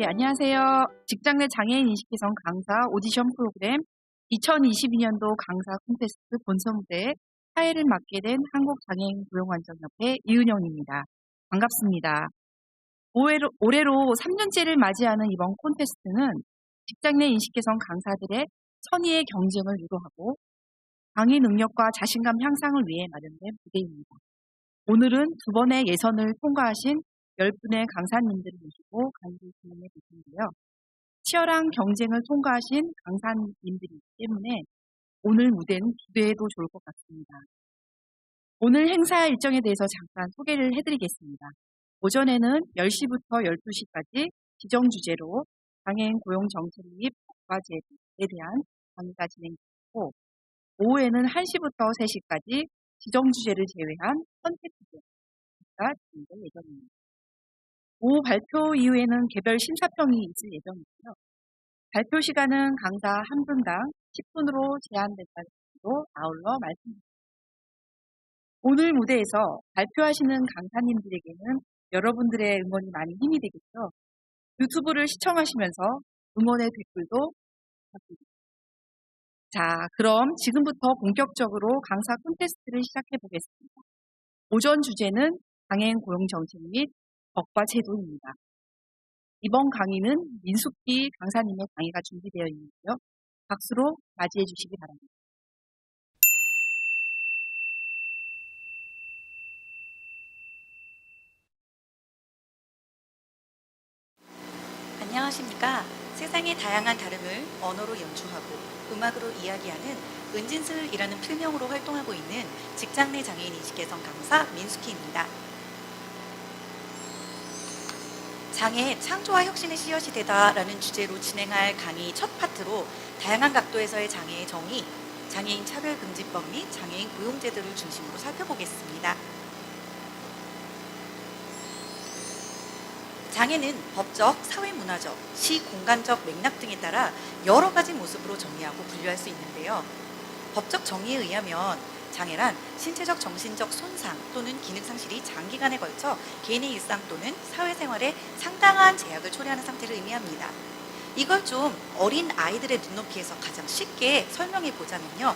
예, 안녕하세요. 직장 내 장애인 인식 개선 강사 오디션 프로그램 2022년도 강사 콘테스트 본선 무대에 사회를 맡게 된 한국장애인 고용안정협회 이은영입니다. 반갑습니다. 올해로 3년째를 맞이하는 이번 콘테스트는 직장 내 인식 개선 강사들의 선의의 경쟁을 유도하고 강의 능력과 자신감 향상을 위해 마련된 무대입니다. 오늘은 두 번의 예선을 통과하신 10분의 강사님들을 모시고 강의를 진행해 볼 텐데요. 치열한 경쟁을 통과하신 강사님들이기 때문에 오늘 무대는 기대해도 좋을 것 같습니다. 오늘 행사 일정에 대해서 잠깐 소개를 해드리겠습니다. 오전에는 10시부터 12시까지 지정 주제로 장애인 고용 정책 및 법과제에 대한 강의가 진행되고, 오후에는 1시부터 3시까지 지정 주제를 제외한 선택 주제가 진행될 예정입니다. 오후 발표 이후에는 개별 심사평이 있을 예정이고요. 발표 시간은 강사 한 분당 10분으로 제한됐다고 아울러 말씀드립니다. 오늘 무대에서 발표하시는 강사님들에게는 여러분들의 응원이 많이 힘이 되겠죠. 유튜브를 시청하시면서 응원의 댓글도 부탁드립니다. 자, 그럼 지금부터 본격적으로 강사 콘테스트를 시작해 보겠습니다. 오전 주제는 장애인 고용 정책 및 법과 제도입니다. 이번 강의는 민숙희 강사님의 강의가 준비되어 있는데요. 박수로 맞이해 주시기 바랍니다. 안녕하십니까. 세상의 다양한 다름을 언어로 연주하고 음악으로 이야기하는 은진슬이라는 필명으로 활동하고 있는 직장 내 장애인 인식 개선 강사 민숙희입니다. 장애 창조와 혁신의 씨앗이 되다라는 주제로 진행할 강의 첫 파트로 다양한 각도에서의 장애의 정의, 장애인 차별금지법 및 장애인 고용제도를 중심으로 살펴보겠습니다. 장애는 법적, 사회문화적, 시공간적 맥락 등에 따라 여러 가지 모습으로 정의하고 분류할 수 있는데요. 법적 정의에 의하면 장애란 신체적, 정신적 손상 또는 기능 상실이 장기간에 걸쳐 개인의 일상 또는 사회생활에 상당한 제약을 초래하는 상태를 의미합니다. 이걸 좀 어린 아이들의 눈높이에서 가장 쉽게 설명해 보자면요.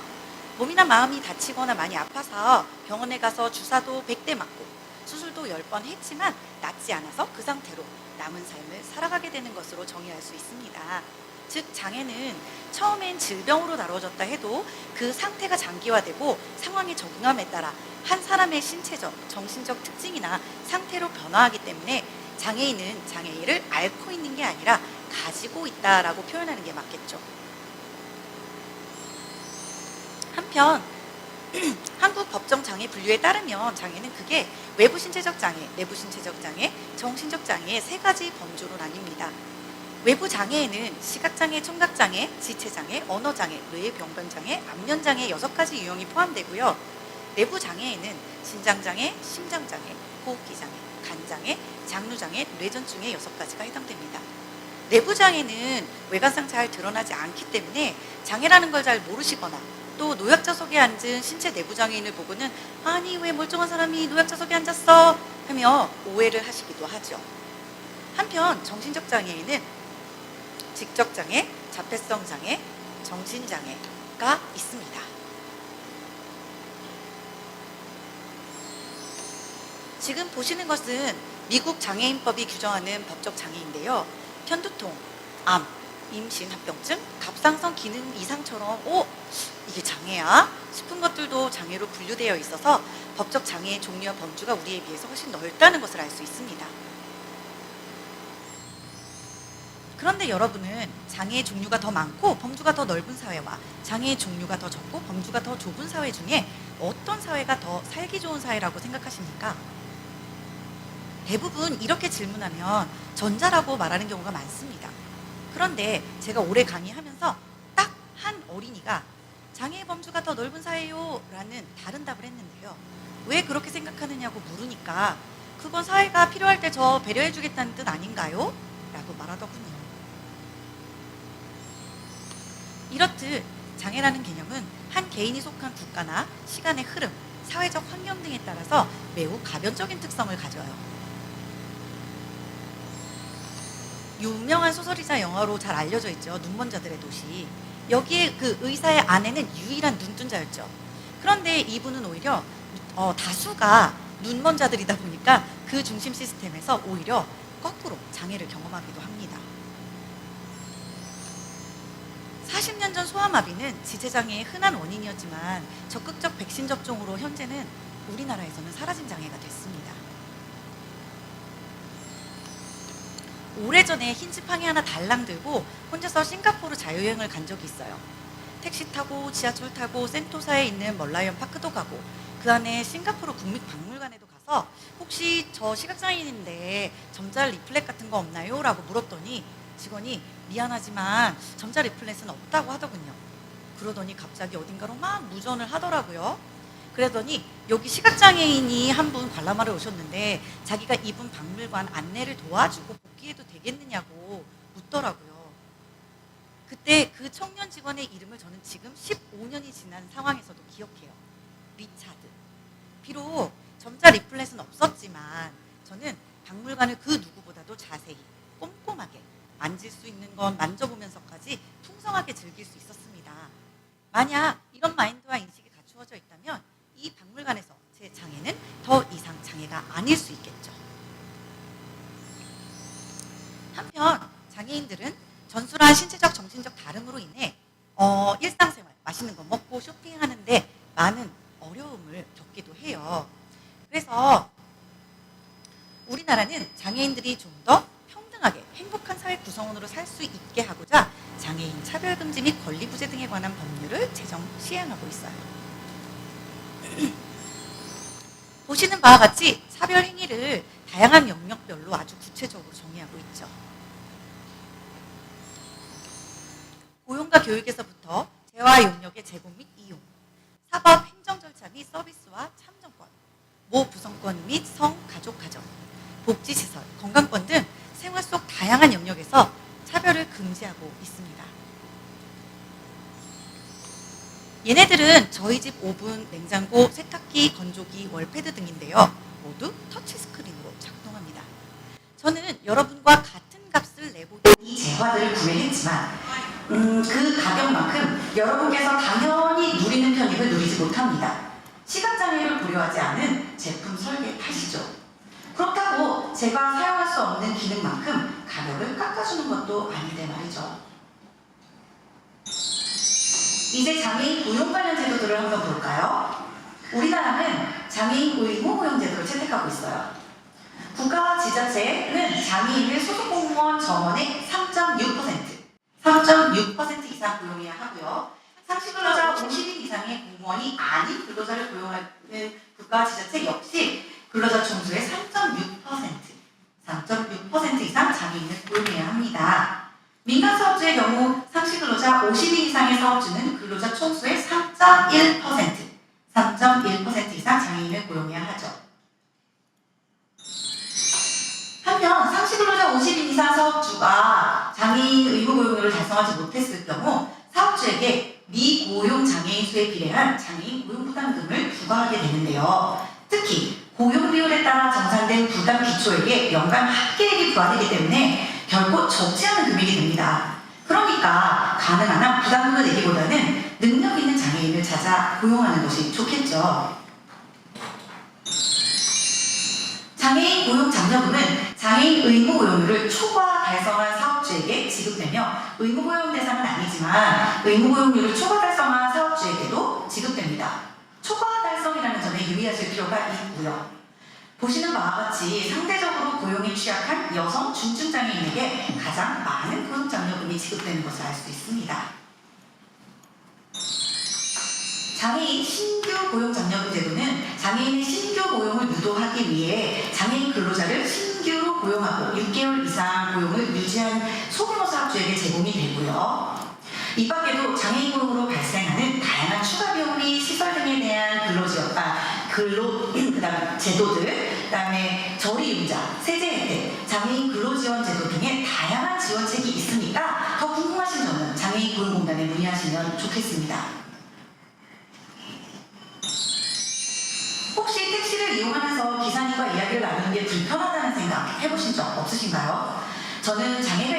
몸이나 마음이 다치거나 많이 아파서 병원에 가서 주사도 100대 맞고 수술도 10번 했지만 낫지 않아서 그 상태로 남은 삶을 살아가게 되는 것으로 정의할 수 있습니다. 즉 장애는 처음엔 질병으로 다뤄졌다 해도 그 상태가 장기화되고 상황에 적응함에 따라 한 사람의 신체적, 정신적 특징이나 상태로 변화하기 때문에 장애인은 장애를 앓고 있는 게 아니라 가지고 있다라고 표현하는 게 맞겠죠. 한편 한국 법정 장애 분류에 따르면 장애는 크게 외부 신체적 장애, 내부 신체적 장애, 정신적 장애의 세 가지 범주로 나뉩니다. 외부 장애에는 시각장애, 청각장애, 지체장애, 언어장애, 뇌병변장애, 안면장애 6가지 유형이 포함되고요. 내부 장애에는 신장장애, 심장장애, 호흡기장애, 간장애, 장루장애, 뇌전증의 6가지가 해당됩니다. 내부 장애는 외관상 잘 드러나지 않기 때문에 장애라는 걸 잘 모르시거나 또 노약자석에 앉은 신체 내부 장애인을 보고는 아니 왜 멀쩡한 사람이 노약자석에 앉았어? 하며 오해를 하시기도 하죠. 한편 정신적 장애인은 직적장애, 자폐성 장애, 정신장애가 있습니다. 지금 보시는 것은 미국 장애인법이 규정하는 법적 장애인데요. 편두통, 암, 임신, 합병증, 갑상선 기능 이상처럼 이게 장애야? 싶은 것들도 장애로 분류되어 있어서 법적 장애의 종류와 범주가 우리에 비해서 훨씬 넓다는 것을 알 수 있습니다. 그런데 여러분은 장애의 종류가 더 많고 범주가 더 넓은 사회와 장애의 종류가 더 적고 범주가 더 좁은 사회 중에 어떤 사회가 더 살기 좋은 사회라고 생각하십니까? 대부분 이렇게 질문하면 전자라고 말하는 경우가 많습니다. 그런데 제가 올해 강의하면서 딱 한 어린이가 장애의 범주가 더 넓은 사회요 라는 다른 답을 했는데요. 왜 그렇게 생각하느냐고 물으니까 그건 사회가 필요할 때 저 배려해 주겠다는 뜻 아닌가요? 라고 말하더군요. 이렇듯 장애라는 개념은 한 개인이 속한 국가나 시간의 흐름, 사회적 환경 등에 따라서 매우 가변적인 특성을 가져요. 유명한 소설이자 영화로 잘 알려져 있죠. 눈먼 자들의 도시. 여기에 그 의사의 아내는 유일한 눈뜬 자였죠. 그런데 이분은 오히려 다수가 눈먼 자들이다 보니까 그 중심 시스템에서 오히려 거꾸로 장애를 경험하기도 합니다. 40년 전 소아마비는 지체장애의 흔한 원인이었지만 적극적 백신 접종으로 현재는 우리나라에서는 사라진 장애가 됐습니다. 오래전에 흰 지팡이 하나 달랑 들고 혼자서 싱가포르 자유여행을 간 적이 있어요. 택시 타고 지하철 타고 센토사에 있는 멀라이언 파크도 가고 그 안에 싱가포르 국립박물관에도 가서 혹시 저 시각장애인인데 점자 리플렛 같은 거 없나요? 라고 물었더니 직원이 미안하지만 점자 리플렛은 없다고 하더군요. 그러더니 갑자기 어딘가로 막 무전을 하더라고요. 그러더니 여기 시각장애인이 한 분 관람하러 오셨는데 자기가 이분 박물관 안내를 도와주고 복귀해도 되겠느냐고 묻더라고요. 그때 그 청년 직원의 이름을 저는 지금 15년이 지난 상황에서도 기억해요. 리차드. 비록 점자 리플렛은 없었지만 저는 박물관을 그 누구보다도 자세히 꼼꼼하게 만질 수 있는 건 만져보면서까지 풍성하게 즐길 수 있었습니다. 만약 이런 마인드와 인식이 갖추어져 있다면 이 박물관에서 제 장애는 더 이상 장애가 아닐 수 있겠죠. 한편 장애인들은 전술한 신체적 정신적 다름으로 인해 일상생활 맛있는 거 먹고 쇼핑하는데 많은 어려움을 겪기도 해요. 그래서 우리나라는 장애인들이 좀 더 평등하게 행복한 사회 구성원으로 살 수 있게 하고자 장애인 차별금지 및 권리부재 등에 관한 법률을 제정 시행하고 있어요. 보시는 바와 같이 차별 행위를 다양한 영역별로 아주 구체적으로 정의하고 있죠. 고용과 교육에서부터 재화 용역의 제공 및 이용, 사법 행정 절차 및 서비스와 참정권, 모 부성권 및 성, 가족, 가정, 복지시설, 건강권 등 생활 속 다양한 영역에서 차별을 금지하고 있습니다. 얘네들은 저희 집 오븐, 냉장고, 세탁기, 건조기, 월패드 등인데요. 모두 터치스크린으로 작동합니다. 저는 여러분과 같은 값을 내고 이 재화들을 구매했지만 그 가격만큼 여러분께서 당연히 누리는 편익을 누리지 못합니다. 시각장애를 고려하지 않은 제품 설계 탓이죠. 그렇다고 제가 사용할 수 없는 기능만큼 가격을 깎아주는 것도 아닌데 말이죠. 이제 장애인 고용 관련 제도들을 한번 볼까요? 우리나라는 장애인 의무 고용 제도를 채택하고 있어요. 국가와 지자체는 장애인을 소속 공무원 정원의 3.6% 이상 고용해야 하고요. 상시근로자 50인 이상의 공무원이 아닌 근로자를 고용하는 국가와 지자체 역시 근로자 총수의 3.6% 이상 장애인을 고용해야 합니다. 민간 사업주의 경우 상시근로자 50인 이상의 사업주는 근로자 총수의 3.1% 이상 장애인을 고용해야 하죠. 한편 상시근로자 50인 이상 사업주가 장애인 의무 고용률을 달성하지 못했을 경우 사업주에게 미고용 장애인 수에 비례한 장애인 고용 부담금을 부과하게 되는데요. 특히 고용 비율에 따라 정산된 부담 기초액에 연간 합계액이 부과되기 때문에 결코 적지 않은 금액이 됩니다. 그러니까 가능한 한 부담금을 내기보다는 능력 있는 장애인을 찾아 고용하는 것이 좋겠죠. 장애인 고용 장려금은 장애인 의무 고용률을 초과 달성한 사업주에게 지급되며 의무 고용 대상은 아니지만 의무 고용률을 초과 달성한 사업주에게도 지급됩니다. 초과 달성이라는 점에 유의하실 필요가 있고요. 보시는 바와 같이 상대적으로 고용에 취약한 여성 중증 장애인에게 가장 많은 고용 장려금이 지급되는 것을 알 수 있습니다. 장애인 신규 고용 장려금 제도는 장애인의 신규 고용을 유도하기 위해 장애인 근로자를 신규로 고용하고 6개월 이상 고용을 유지한 소규모 사업주에게 제공이 되고요. 이 밖에도 장애인 고용으로 발생하는 다양한 추가 비용 및 시설 등에 대한 그다음 제도들, 그다음에 저리융자, 세제 혜택, 장애인 근로지원 제도 등의 다양한 지원책이 있으니까 더 궁금하신 점은 장애인 고용공단에 문의하시면 좋겠습니다. 혹시 택시를 이용하면서 기사님과 이야기를 나누는 게 불편하다는 생각 해보신 적 없으신가요? 저는 장애가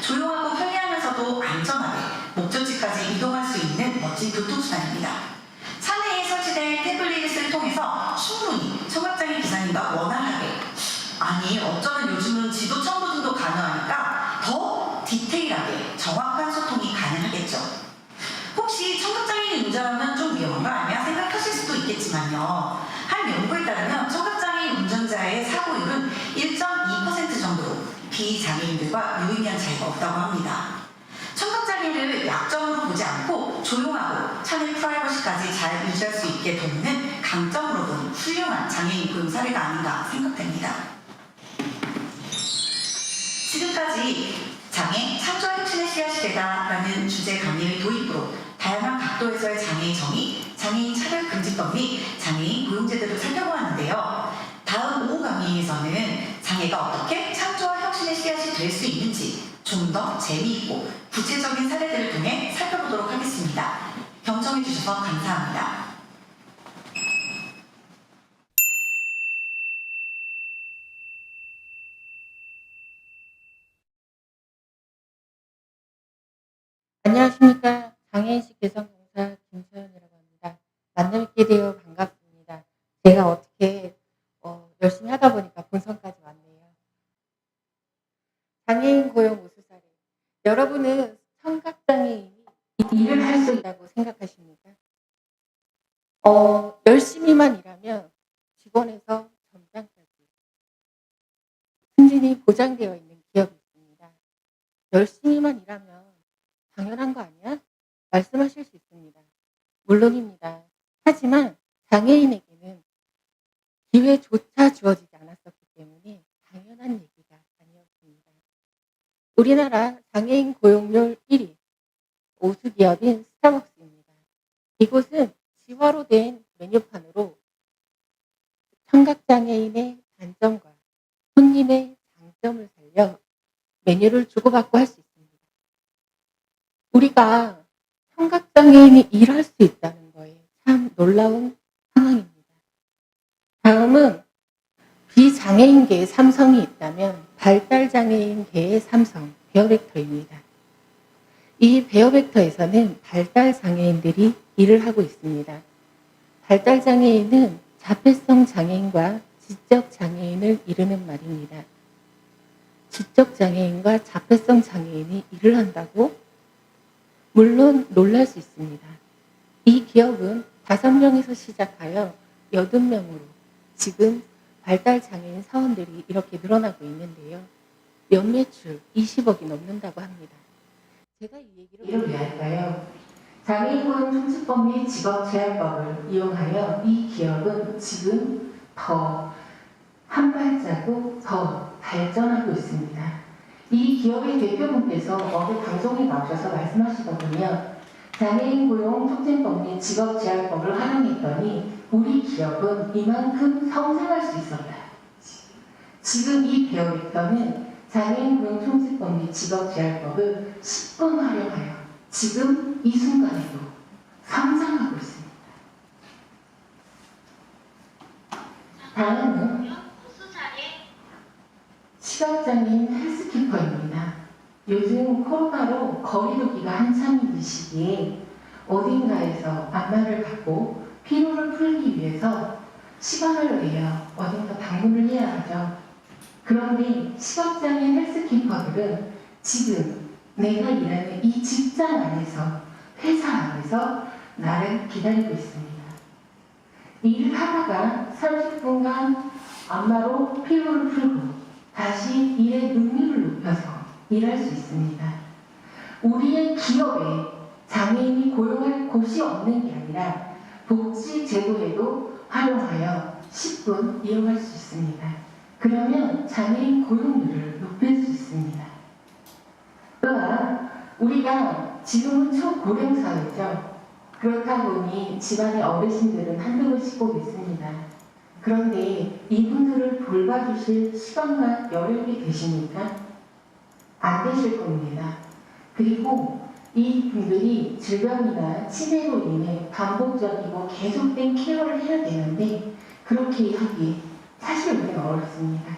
조용하고 편리하면서도 안전하게 목적지까지 이동할 수 있는 멋진 교통수단입니다. 차내에 설치된 태블릿을 통해서 충분히 청각장애 기사님과 원활하게, 아니 어쩌면 요즘은 지도 첨부 등도 가능하니까 더 디테일하게 정확한 소통이 가능하겠죠. 혹시 청각장애인 운전하면 좀 위험한 거 아니야 생각하실 수도 있겠지만요. 한 연구에 따르면 청각장애인 운전자의 사고율은 1.2% 정도로 비장애인들과 유의미한 차이가 없다고 합니다. 청각장애를 약점으로 보지 않고 조용하고 차내 프라이버시까지 잘 유지할 수 있게 돕는 강점으로 본 훌륭한 장애인 고용 사례가 아닌가 생각됩니다. 지금까지 장애, 창조와 혁신의 씨앗이되다라는 주제 강의의 도입으로 다양한 각도에서의 장애의 정의, 장애인 차별금지법 및 장애인 고용제도를 살펴보았는데요. 다음 5 강의에서는 장애가 어떻게 창조와 혁신의 씨앗이 될 수 있는지 좀 더 재미있고 구체적인 사례들을 통해 살펴보도록 하겠습니다. 경청해 주셔서 감사합니다. 안녕하십니까. 장애인식 개선공사 김소연이라고 합니다. 만나뵙게 되어 반갑습니다. 제가 어떻게 열심히 하다 보니까 본선까지 왔네요. 장애인 고용 우수사례. 여러분은 청각장애인이 일을 할 수 있다고 생각하십니까? 열심히만 일하면 직원에서 점장까지 승진이 보장되어 있는 기업이 있습니다. 열심히만 일하면 당연한 거 아니야? 말씀하실 수 있습니다. 물론입니다. 하지만 장애인에게는 기회조차 주어지지 않았었기 때문에 당연한 얘기가 아니었습니다. 우리나라 장애인 고용률 1위, 우수기업인 스타벅스입니다. 이곳은 지화로 된 메뉴판으로 청각장애인의 단점과 손님의 장점을 살려 메뉴를 주고받고 할 수 있습니다. 우리가 청각장애인이 일할 수 있다는 거에 참 놀라운 상황입니다. 다음은 비장애인계의 삼성이 있다면 발달장애인계의 삼성, 베어벡터입니다. 이 베어벡터에서는 발달장애인들이 일을 하고 있습니다. 발달장애인은 자폐성 장애인과 지적장애인을 이르는 말입니다. 지적장애인과 자폐성 장애인이 일을 한다고? 물론 놀랄 수 있습니다. 이 기업은 5명에서 시작하여 80명으로 지금 발달장애인 사원들이 이렇게 늘어나고 있는데요. 연매출 20억이 넘는다고 합니다. 제가 이 얘기를 왜 할까요? 장애인 고용 통지법 및 직업제한법을 이용하여 이 기업은 지금 더 한 발자국 더 발전하고 있습니다. 이 기업의 대표분께서 어느 방송에 나오셔서 말씀하시더군요. 장애인 고용 촉진법 및 직업제한법을 활용했더니 우리 기업은 이만큼 성장할 수 있었다. 지금 이 베어벡터는 장애인 고용 촉진법 및 직업제한법을 10분 활용하여 지금 이 순간에도 성장하고 있습니다. 다음은 시각장애인 헬스키퍼입니다. 요즘 코로나로 거리두기가 한창인 이 시기에 어딘가에서 안마를 받고 피로를 풀기 위해서 시간을 내어 어딘가 방문을 해야 하죠. 그런데 시각장애인 헬스키퍼들은 지금 내가 일하는 이 직장 안에서, 회사 안에서 나를 기다리고 있습니다. 일을 하다가 30분간 안마로 피로를 풀고 다시 일의 능률을 높여서 일할 수 있습니다. 우리의 기업에 장애인이 고용할 곳이 없는 게 아니라 복지제도에도 활용하여 10분 이용할 수 있습니다. 그러면 장애인 고용률을 높일 수 있습니다. 그러나 우리가 지금은 초고령사회죠. 그렇다 보니 집안의 어르신들은 한두 분씩 꼭 있습니다. 그런데 이분들을 돌봐주실 시간과 여력이 되십니까? 안 되실 겁니다. 그리고 이 분들이 질병이나 치매로 인해 반복적이고 계속된 케어를 해야 되는데 그렇게 하기 사실 우리는 어렵습니다.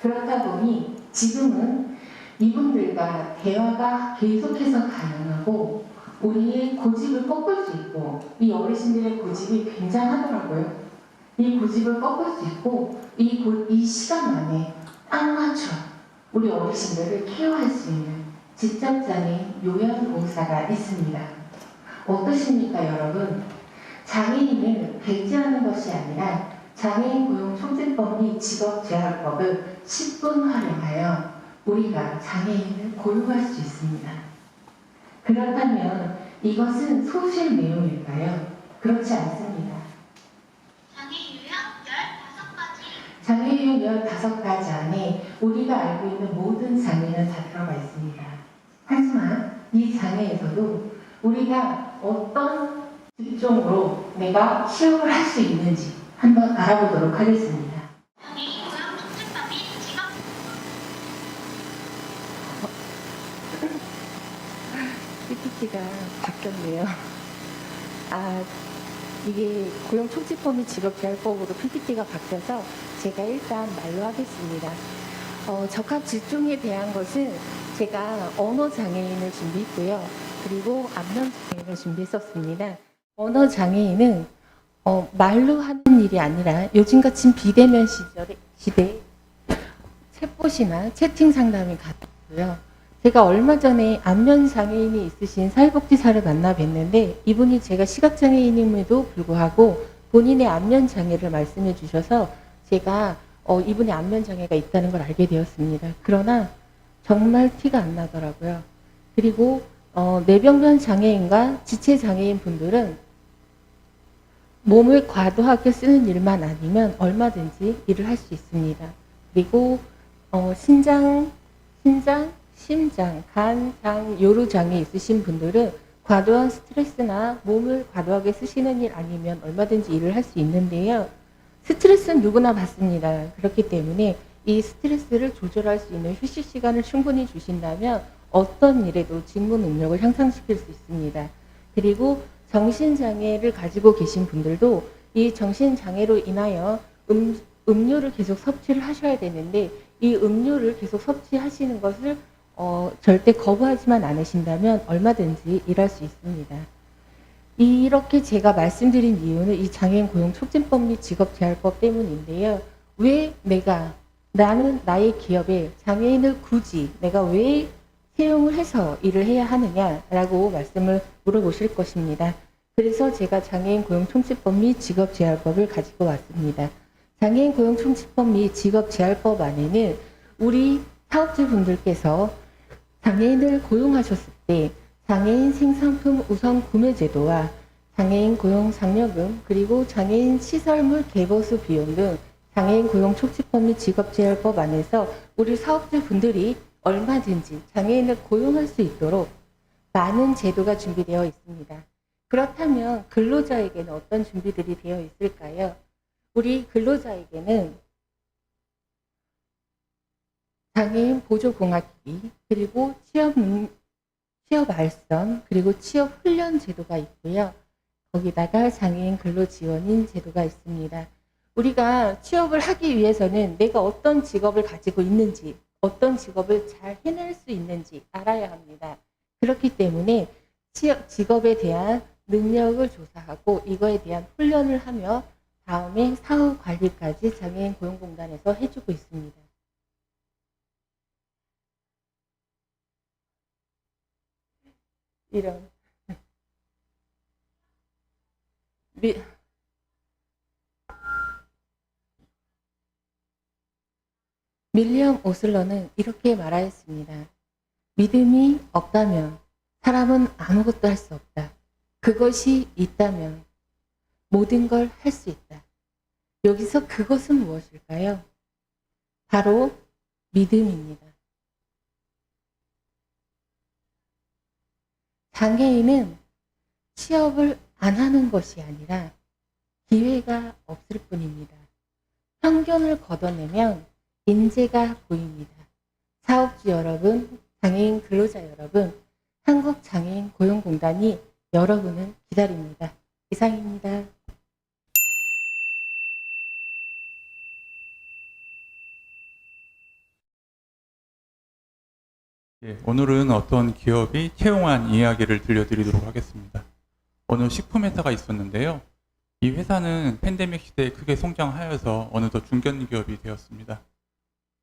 그렇다 보니 지금은 이분들과 대화가 계속해서 가능하고 우리의 고집을 꺾을 수 있고 이 어르신들의 고집이 굉장하더라고요. 이 고집을 꺾을 수 있고 이 시간 안에 딱 맞춰 우리 어르신들을 케어할 수 있는 지적장애인 요양봉사가 있습니다. 어떠십니까 여러분? 장애인을 배제하는 것이 아니라 장애인 고용 촉진법 및 직업재활법을 10분 활용하여 우리가 장애인을 고용할 수 있습니다. 그렇다면 이것은 소실 내용일까요? 그렇지 않습니다. 장애 유형 15가지 안에 우리가 알고 있는 모든 장애는 다 들어가 있습니다. 하지만 이 장애에서도 우리가 어떤 직종으로 내가 취업을 할 수 있는지 한번 알아보도록 하겠습니다. PPT가 바뀌었네요. 이게 고용촉진법 및 직업재활법으로 PPT가 바뀌어서 제가 일단 말로 하겠습니다. 적합 직종에 대한 것은 제가 언어장애인을 준비했고요. 그리고 안면장애인을 준비했었습니다. 언어장애인은 말로 하는 일이 아니라 요즘같이 비대면 시대에 챗봇이나 채팅 상담이 가능하고요. 제가 얼마 전에 안면장애인이 있으신 사회복지사를 만나 뵀는데 이분이 제가 시각장애인임에도 불구하고 본인의 안면장애를 말씀해 주셔서 제가 이분의 안면장애가 있다는 걸 알게 되었습니다. 그러나 정말 티가 안 나더라고요. 그리고 뇌병변 장애인과 지체장애인 분들은 몸을 과도하게 쓰는 일만 아니면 얼마든지 일을 할 수 있습니다. 그리고 심장, 간, 장, 요로장애 있으신 분들은 과도한 스트레스나 몸을 과도하게 쓰시는 일 아니면 얼마든지 일을 할 수 있는데요. 스트레스는 누구나 받습니다. 그렇기 때문에 이 스트레스를 조절할 수 있는 휴식 시간을 충분히 주신다면 어떤 일에도 직무 능력을 향상시킬 수 있습니다. 그리고 정신장애를 가지고 계신 분들도 이 정신장애로 인하여 음료를 계속 섭취를 하셔야 되는데 이 음료를 계속 섭취하시는 것을 절대 거부하지만 않으신다면 얼마든지 일할 수 있습니다. 이렇게 제가 말씀드린 이유는 이 장애인 고용 촉진법 및 직업재활법 때문인데요. 왜 나는 나의 기업에 장애인을 굳이 내가 왜 채용을 해서 일을 해야 하느냐라고 말씀을 물어보실 것입니다. 그래서 제가 장애인 고용 촉진법 및 직업재활법을 가지고 왔습니다. 장애인 고용 촉진법 및 직업재활법 안에는 우리 사업주분들께서 장애인을 고용하셨을 때 장애인 생산품 우선 구매 제도와 장애인 고용 장려금 그리고 장애인 시설물 개보수 비용 등 장애인 고용 촉진법 및 직업재활법 안에서 우리 사업주분들이 얼마든지 장애인을 고용할 수 있도록 많은 제도가 준비되어 있습니다. 그렇다면 근로자에게는 어떤 준비들이 되어 있을까요? 우리 근로자에게는 장애인 보조공학기 그리고 취업 알선 그리고 취업 훈련 제도가 있고요. 거기다가 장애인 근로지원인 제도가 있습니다. 우리가 취업을 하기 위해서는 내가 어떤 직업을 가지고 있는지 어떤 직업을 잘 해낼 수 있는지 알아야 합니다. 그렇기 때문에 직업에 대한 능력을 조사하고 이거에 대한 훈련을 하며 다음에 사후 관리까지 장애인 고용공단에서 해주고 있습니다. 이런 밀리엄 오슬러는 이렇게 말하였습니다. 믿음이 없다면 사람은 아무것도 할 수 없다. 그것이 있다면 모든 걸 할 수 있다. 여기서 그것은 무엇일까요? 바로 믿음입니다. 장애인은 취업을 안 하는 것이 아니라 기회가 없을 뿐입니다. 편견을 걷어내면 인재가 보입니다. 사업주 여러분, 장애인 근로자 여러분, 한국장애인 고용공단이 여러분을 기다립니다. 이상입니다. 예, 오늘은 어떤 기업이 채용한 이야기를 들려드리도록 하겠습니다. 어느 식품회사가 있었는데요. 이 회사는 팬데믹 시대에 크게 성장하여서 어느덧 중견기업이 되었습니다.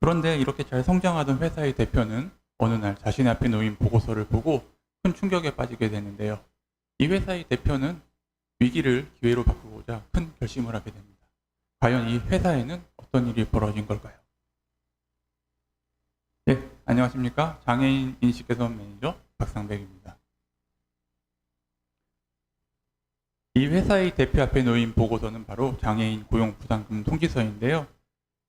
그런데 이렇게 잘 성장하던 회사의 대표는 어느 날 자신의 앞에 놓인 보고서를 보고 큰 충격에 빠지게 되는데요. 이 회사의 대표는 위기를 기회로 바꾸고자 큰 결심을 하게 됩니다. 과연 이 회사에는 어떤 일이 벌어진 걸까요? 네, 안녕하십니까. 장애인 인식개선 매니저 박상백입니다. 이 회사의 대표 앞에 놓인 보고서는 바로 장애인 고용 부담금 통지서인데요.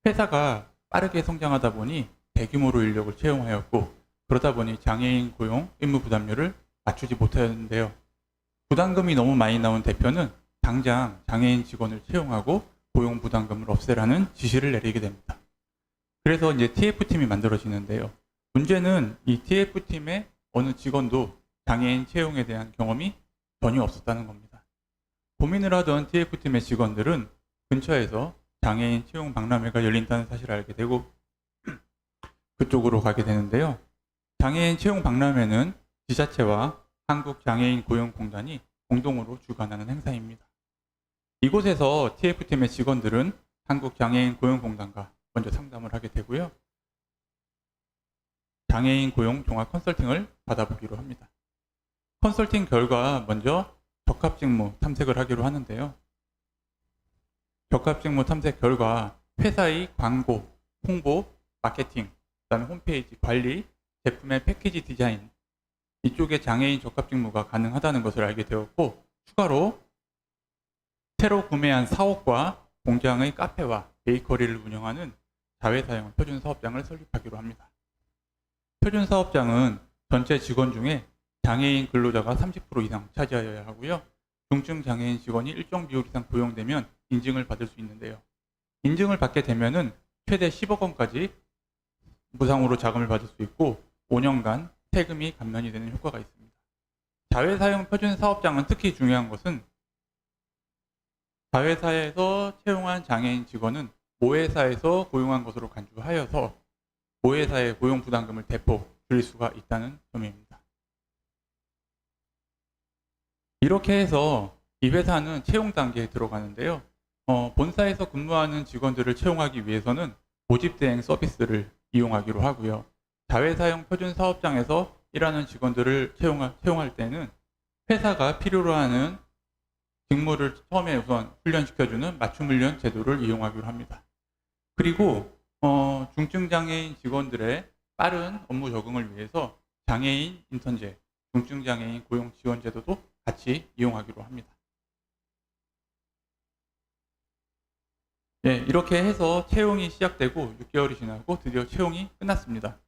회사가 빠르게 성장하다 보니 대규모로 인력을 채용하였고, 그러다 보니 장애인 고용 의무 부담료를 맞추지 못하였는데요. 부담금이 너무 많이 나온 대표는 당장 장애인 직원을 채용하고 고용 부담금을 없애라는 지시를 내리게 됩니다. 그래서 이제 TF팀이 만들어지는데요. 문제는 이 TF팀의 어느 직원도 장애인 채용에 대한 경험이 전혀 없었다는 겁니다. 고민을 하던 TF팀의 직원들은 근처에서 장애인 채용 박람회가 열린다는 사실을 알게 되고 그쪽으로 가게 되는데요. 장애인 채용 박람회는 지자체와 한국장애인 고용공단이 공동으로 주관하는 행사입니다. 이곳에서 TF팀의 직원들은 한국장애인 고용공단과 먼저 상담을 하게 되고요. 장애인 고용 종합 컨설팅을 받아보기로 합니다. 컨설팅 결과 먼저 적합직무 탐색을 하기로 하는데요. 적합직무 탐색 결과 회사의 광고, 홍보, 마케팅, 그다음에 홈페이지 관리, 제품의 패키지 디자인 이쪽에 장애인 적합직무가 가능하다는 것을 알게 되었고, 추가로 새로 구매한 사옥과 공장의 카페와 베이커리를 운영하는 자회사용 표준사업장을 설립하기로 합니다. 표준사업장은 전체 직원 중에 장애인 근로자가 30% 이상 차지하여야 하고요. 중증 장애인 직원이 일정 비율 이상 고용되면 인증을 받을 수 있는데요. 인증을 받게 되면은 최대 10억 원까지 무상으로 자금을 받을 수 있고 5년간 세금이 감면이 되는 효과가 있습니다. 자회사용 표준사업장은 특히 중요한 것은 자회사에서 채용한 장애인 직원은 모회사에서 고용한 것으로 간주하여서 모회사의 고용 부담금을 대폭 줄일 수가 있다는 점입니다. 이렇게 해서 이 회사는 채용 단계에 들어가는데요. 본사에서 근무하는 직원들을 채용하기 위해서는 모집대행 서비스를 이용하기로 하고요. 자회사용 표준사업장에서 일하는 직원들을 채용할 때는 회사가 필요로 하는 직무를 처음에 우선 훈련시켜주는 맞춤훈련 제도를 이용하기로 합니다. 그리고 중증장애인 직원들의 빠른 업무 적응을 위해서 장애인 인턴제, 중증장애인 고용 지원 제도도 같이 이용하기로 합니다. 네, 이렇게 해서 채용이 시작되고 6개월이 지나고 드디어 채용이 끝났습니다.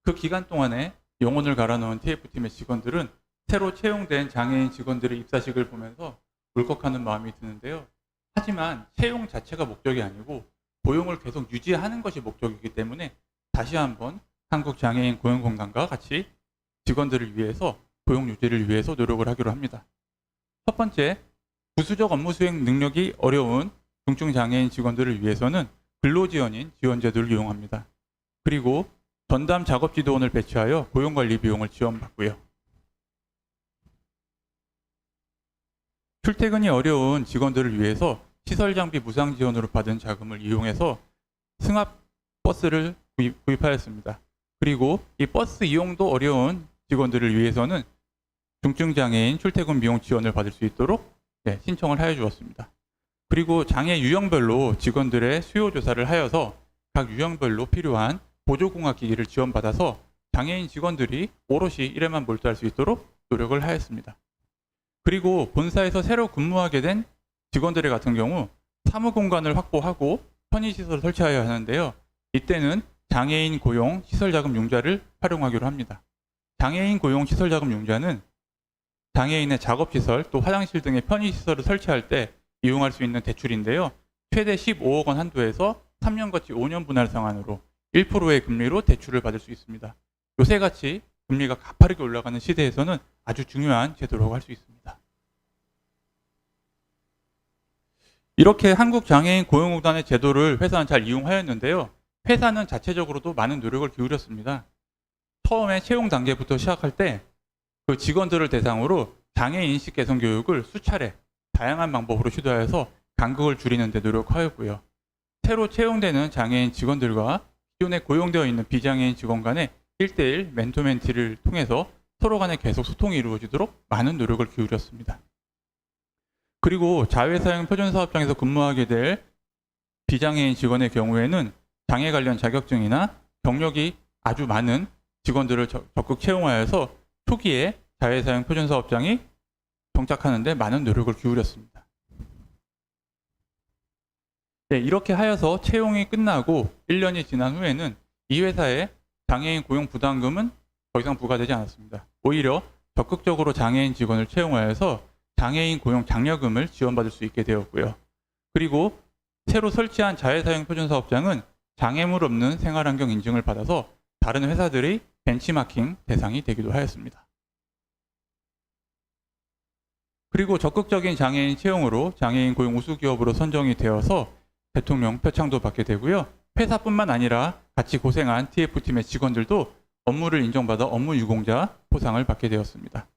그 기간 동안에 영혼을 갈아넣은 TF팀의 직원들은 새로 채용된 장애인 직원들의 입사식을 보면서 울컥하는 마음이 드는데요. 하지만 채용 자체가 목적이 아니고 고용을 계속 유지하는 것이 목적이기 때문에 다시 한번 한국장애인 고용공단과 같이 직원들을 위해서 고용 유지를 위해서 노력을 하기로 합니다. 첫 번째, 부수적 업무 수행 능력이 어려운 중증장애인 직원들을 위해서는 근로지원인 지원제도를 이용합니다. 그리고 전담 작업지도원을 배치하여 고용관리 비용을 지원받고요. 출퇴근이 어려운 직원들을 위해서 시설장비 무상 지원으로 받은 자금을 이용해서 승합 버스를 구입하였습니다. 그리고 이 버스 이용도 어려운 직원들을 위해서는 중증장애인 출퇴근 비용 지원을 받을 수 있도록 신청을 하여 주었습니다. 그리고 장애 유형별로 직원들의 수요 조사를 하여서 각 유형별로 필요한 보조공학기기를 지원받아서 장애인 직원들이 오롯이 일에만 몰두할 수 있도록 노력을 하였습니다. 그리고 본사에서 새로 근무하게 된 직원들 같은 경우 사무공간을 확보하고 편의시설을 설치하여야 하는데요. 이때는 장애인 고용 시설자금 융자를 활용하기로 합니다. 장애인 고용 시설자금 융자는 장애인의 작업시설 또 화장실 등의 편의시설을 설치할 때 이용할 수 있는 대출인데요. 최대 15억 원 한도에서 3년같이 5년 분할 상환으로 1%의 금리로 대출을 받을 수 있습니다. 요새같이 금리가 가파르게 올라가는 시대에서는 아주 중요한 제도라고 할 수 있습니다. 이렇게 한국장애인 고용공단의 제도를 회사는 잘 이용하였는데요. 회사는 자체적으로도 많은 노력을 기울였습니다. 처음에 채용 단계부터 시작할 때 그 직원들을 대상으로 장애 인식 개선 교육을 수차례 다양한 방법으로 시도해서 간극을 줄이는 데 노력하였고요. 새로 채용되는 장애인 직원들과 기존에 고용되어 있는 비장애인 직원 간의 1대1 멘토멘티를 통해서 서로 간에 계속 소통이 이루어지도록 많은 노력을 기울였습니다. 그리고 자회사형 표준사업장에서 근무하게 될 비장애인 직원의 경우에는 장애 관련 자격증이나 경력이 아주 많은 직원들을 적극 채용하여서 초기에 자회사형 표준사업장이 정착하는 데 많은 노력을 기울였습니다. 네, 이렇게 하여서 채용이 끝나고 1년이 지난 후에는 이 회사에 장애인 고용 부담금은 더 이상 부과되지 않았습니다. 오히려 적극적으로 장애인 직원을 채용하여서 장애인 고용 장려금을 지원받을 수 있게 되었고요. 그리고 새로 설치한 자회사형 표준사업장은 장애물 없는 생활환경 인증을 받아서 다른 회사들의 벤치마킹 대상이 되기도 하였습니다. 그리고 적극적인 장애인 채용으로 장애인 고용 우수기업으로 선정이 되어서 대통령 표창도 받게 되고요. 회사뿐만 아니라 같이 고생한 TF팀의 직원들도 업무를 인정받아 업무 유공자 포상을 받게 되었습니다.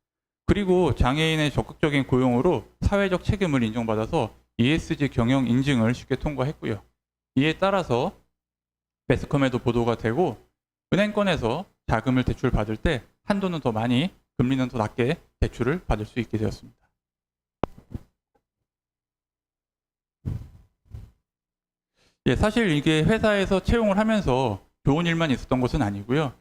그리고 장애인의 적극적인 고용으로 사회적 책임을 인정받아서 ESG 경영 인증을 쉽게 통과했고요. 이에 따라서 매스컴에도 보도가 되고 은행권에서 자금을 대출받을 때 한도는 더 많이, 금리는 더 낮게 대출을 받을 수 있게 되었습니다. 예, 사실 이게 회사에서 채용을 하면서 좋은 일만 있었던 것은 아니고요.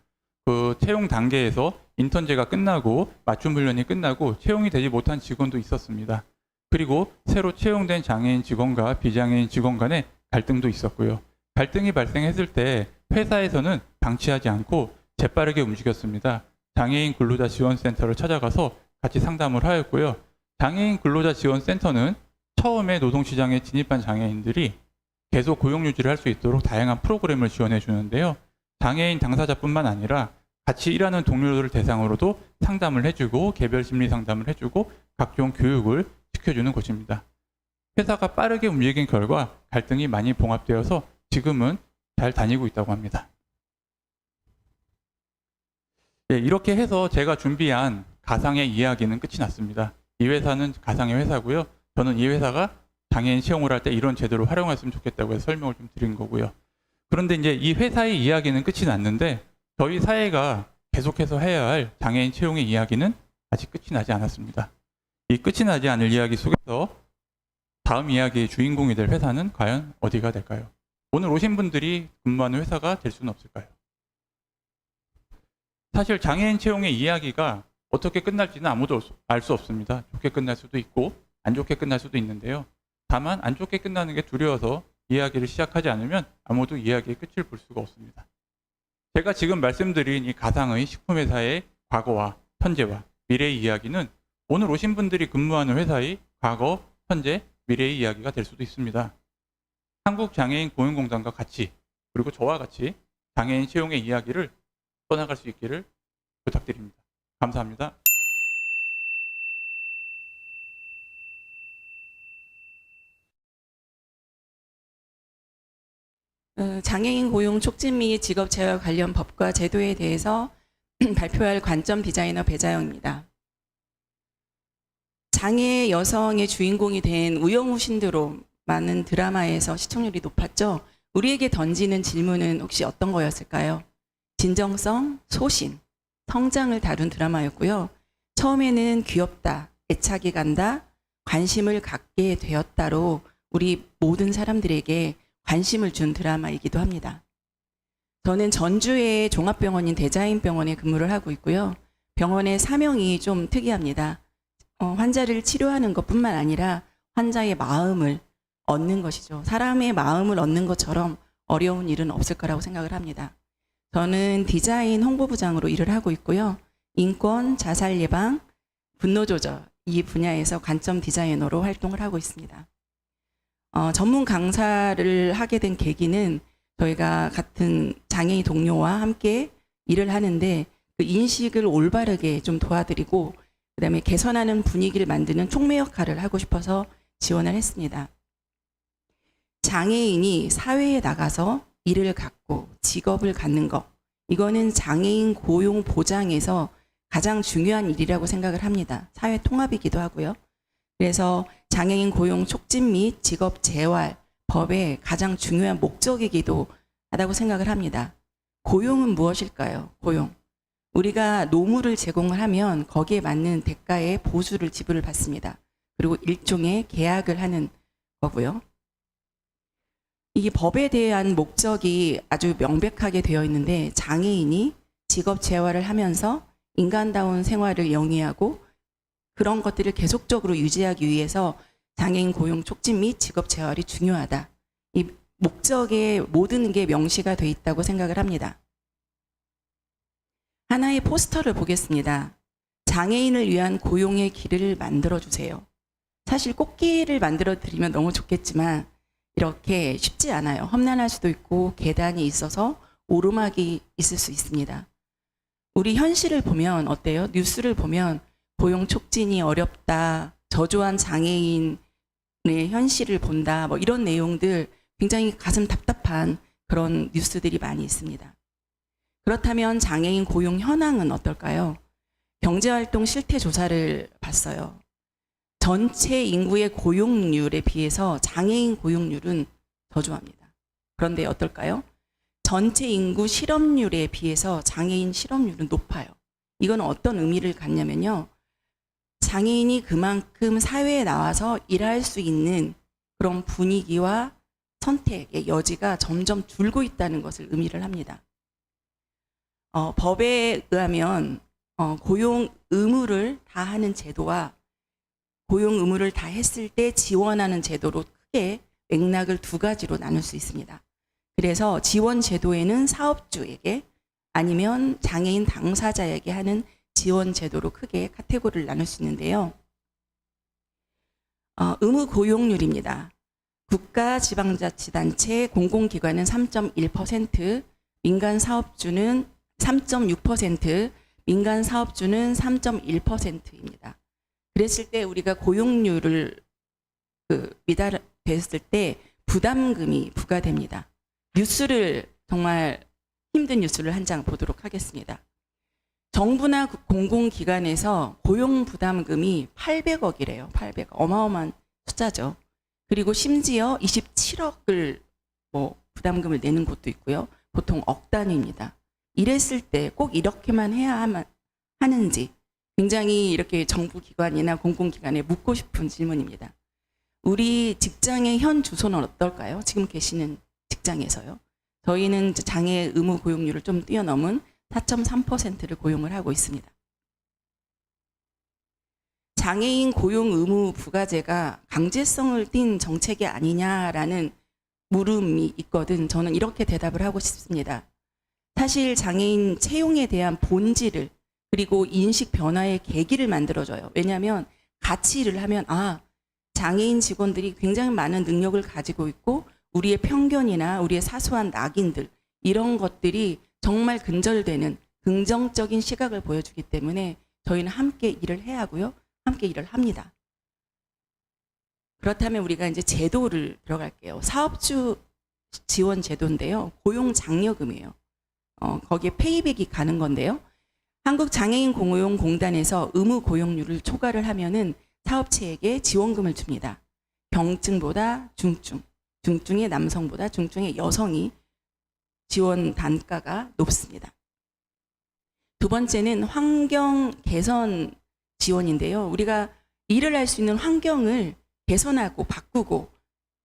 그 채용 단계에서 인턴제가 끝나고 맞춤 훈련이 끝나고 채용이 되지 못한 직원도 있었습니다. 그리고 새로 채용된 장애인 직원과 비장애인 직원 간의 갈등도 있었고요. 갈등이 발생했을 때 회사에서는 방치하지 않고 재빠르게 움직였습니다. 장애인 근로자 지원센터를 찾아가서 같이 상담을 하였고요. 장애인 근로자 지원센터는 처음에 노동시장에 진입한 장애인들이 계속 고용 유지를 할 수 있도록 다양한 프로그램을 지원해 주는데요. 장애인 당사자뿐만 아니라 같이 일하는 동료들을 대상으로도 상담을 해주고 개별 심리 상담을 해주고 각종 교육을 시켜주는 곳입니다. 회사가 빠르게 움직인 결과 갈등이 많이 봉합되어서 지금은 잘 다니고 있다고 합니다. 네, 이렇게 해서 제가 준비한 가상의 이야기는 끝이 났습니다. 이 회사는 가상의 회사고요. 저는 이 회사가 장애인 채용을 할 때 이런 제도를 활용했으면 좋겠다고 해서 설명을 좀 드린 거고요. 그런데 이제 이 회사의 이야기는 끝이 났는데 저희 사회가 계속해서 해야 할 장애인 채용의 이야기는 아직 끝이 나지 않았습니다. 이 끝이 나지 않을 이야기 속에서 다음 이야기의 주인공이 될 회사는 과연 어디가 될까요? 오늘 오신 분들이 근무하는 회사가 될 수는 없을까요? 사실 장애인 채용의 이야기가 어떻게 끝날지는 아무도 알 수 없습니다. 좋게 끝날 수도 있고 안 좋게 끝날 수도 있는데요. 다만 안 좋게 끝나는 게 두려워서 이야기를 시작하지 않으면 아무도 이야기의 끝을 볼 수가 없습니다. 제가 지금 말씀드린 이 가상의 식품회사의 과거와 현재와 미래의 이야기는 오늘 오신 분들이 근무하는 회사의 과거, 현재, 미래의 이야기가 될 수도 있습니다. 한국장애인 고용공단과 같이 그리고 저와 같이 장애인 채용의 이야기를 떠나갈 수 있기를 부탁드립니다. 감사합니다. 장애인 고용 촉진 및 직업 재활 관련 법과 제도에 대해서 발표할 관점 디자이너 배자영입니다. 장애 여성의 주인공이 된 우영우 신드롬 많은 드라마에서 시청률이 높았죠. 우리에게 던지는 질문은 혹시 어떤 거였을까요? 진정성, 소신, 성장을 다룬 드라마였고요. 처음에는 귀엽다, 애착이 간다, 관심을 갖게 되었다로 우리 모든 사람들에게 관심을 준 드라마이기도 합니다. 저는 전주의 종합병원인 대자인병원에 근무를 하고 있고요. 병원의 사명이 좀 특이합니다. 환자를 치료하는 것뿐만 아니라 환자의 마음을 얻는 것이죠. 사람의 마음을 얻는 것처럼 어려운 일은 없을 거라고 생각을 합니다. 저는 디자인 홍보부장으로 일을 하고 있고요. 인권, 자살 예방, 분노 조절 이 분야에서 관점 디자이너로 활동을 하고 있습니다. 전문 강사를 하게 된 계기는 저희가 같은 장애인 동료와 함께 일을 하는데 그 인식을 올바르게 좀 도와드리고 그다음에 개선하는 분위기를 만드는 촉매 역할을 하고 싶어서 지원을 했습니다. 장애인이 사회에 나가서 일을 갖고 직업을 갖는 것 이거는 장애인 고용 보장에서 가장 중요한 일이라고 생각을 합니다. 사회 통합이기도 하고요. 그래서 장애인 고용 촉진 및 직업 재활 법의 가장 중요한 목적이기도 하다고 생각을 합니다. 고용은 무엇일까요? 고용. 우리가 노무를 제공을 하면 거기에 맞는 대가의 보수를 지불을 받습니다. 그리고 일종의 계약을 하는 거고요. 이 법에 대한 목적이 아주 명백하게 되어 있는데 장애인이 직업 재활을 하면서 인간다운 생활을 영위하고 그런 것들을 계속적으로 유지하기 위해서 장애인 고용 촉진 및 직업 재활이 중요하다. 이 목적에 모든 게 명시가 돼 있다고 생각을 합니다. 하나의 포스터를 보겠습니다. 장애인을 위한 고용의 길을 만들어 주세요. 사실 꽃길을 만들어 드리면 너무 좋겠지만 이렇게 쉽지 않아요. 험난할 수도 있고 계단이 있어서 오르막이 있을 수 있습니다. 우리 현실을 보면 어때요? 뉴스를 보면 고용 촉진이 어렵다, 저조한 장애인의 현실을 본다, 뭐 이런 내용들 굉장히 가슴 답답한 그런 뉴스들이 많이 있습니다. 그렇다면 장애인 고용 현황은 어떨까요? 경제활동 실태 조사를 봤어요. 전체 인구의 고용률에 비해서 장애인 고용률은 저조합니다. 그런데 어떨까요? 전체 인구 실업률에 비해서 장애인 실업률은 높아요. 이건 어떤 의미를 갖냐면요. 장애인이 그만큼 사회에 나와서 일할 수 있는 그런 분위기와 선택의 여지가 점점 줄고 있다는 것을 의미를 합니다. 법에 의하면 고용 의무를 다 하는 제도와 고용 의무를 다 했을 때 지원하는 제도로 크게 맥락을 두 가지로 나눌 수 있습니다. 그래서 지원 제도에는 사업주에게 아니면 장애인 당사자에게 하는 지원 제도로 크게 카테고리를 나눌 수 있는데요. 의무 고용률입니다. 국가 지방자치단체 공공기관은 3.1%, 민간 사업주는 3.6%, 민간 사업주는 3.1%입니다. 그랬을 때 우리가 고용률을 미달됐을 때 부담금이 부과됩니다. 뉴스를 정말 힘든 뉴스를 한 장 보도록 하겠습니다. 정부나 공공기관에서 고용부담금이 800억이래요. 800억. 어마어마한 숫자죠. 그리고 심지어 27억을 부담금을 내는 곳도 있고요. 보통 억 단위입니다. 이랬을 때 꼭 이렇게만 해야 하는지 굉장히 이렇게 정부기관이나 공공기관에 묻고 싶은 질문입니다. 우리 직장의 현 주소는 어떨까요? 지금 계시는 직장에서요. 저희는 장애 의무 고용률을 좀 뛰어넘은 4.3%를 고용을 하고 있습니다. 장애인 고용 의무 부과제가 강제성을 띈 정책이 아니냐라는 물음이 있거든. 저는 이렇게 대답을 하고 싶습니다. 사실 장애인 채용에 대한 본질을 그리고 인식 변화의 계기를 만들어줘요. 왜냐하면 같이 일을 하면 장애인 직원들이 굉장히 많은 능력을 가지고 있고 우리의 편견이나 우리의 사소한 낙인들 이런 것들이 정말 근절되는 긍정적인 시각을 보여주기 때문에 저희는 함께 일을 해야 하고요. 함께 일을 합니다. 그렇다면 우리가 이제 제도를 들어갈게요. 사업주 지원 제도인데요. 고용 장려금이에요. 거기에 페이백이 가는 건데요. 한국장애인고용공단에서 의무 고용률을 초과를 하면은 사업체에게 지원금을 줍니다. 병증보다 중증, 중증의 남성보다 중증의 여성이 지원 단가가 높습니다. 두 번째는 환경 개선 지원인데요. 우리가 일을 할 수 있는 환경을 개선하고 바꾸고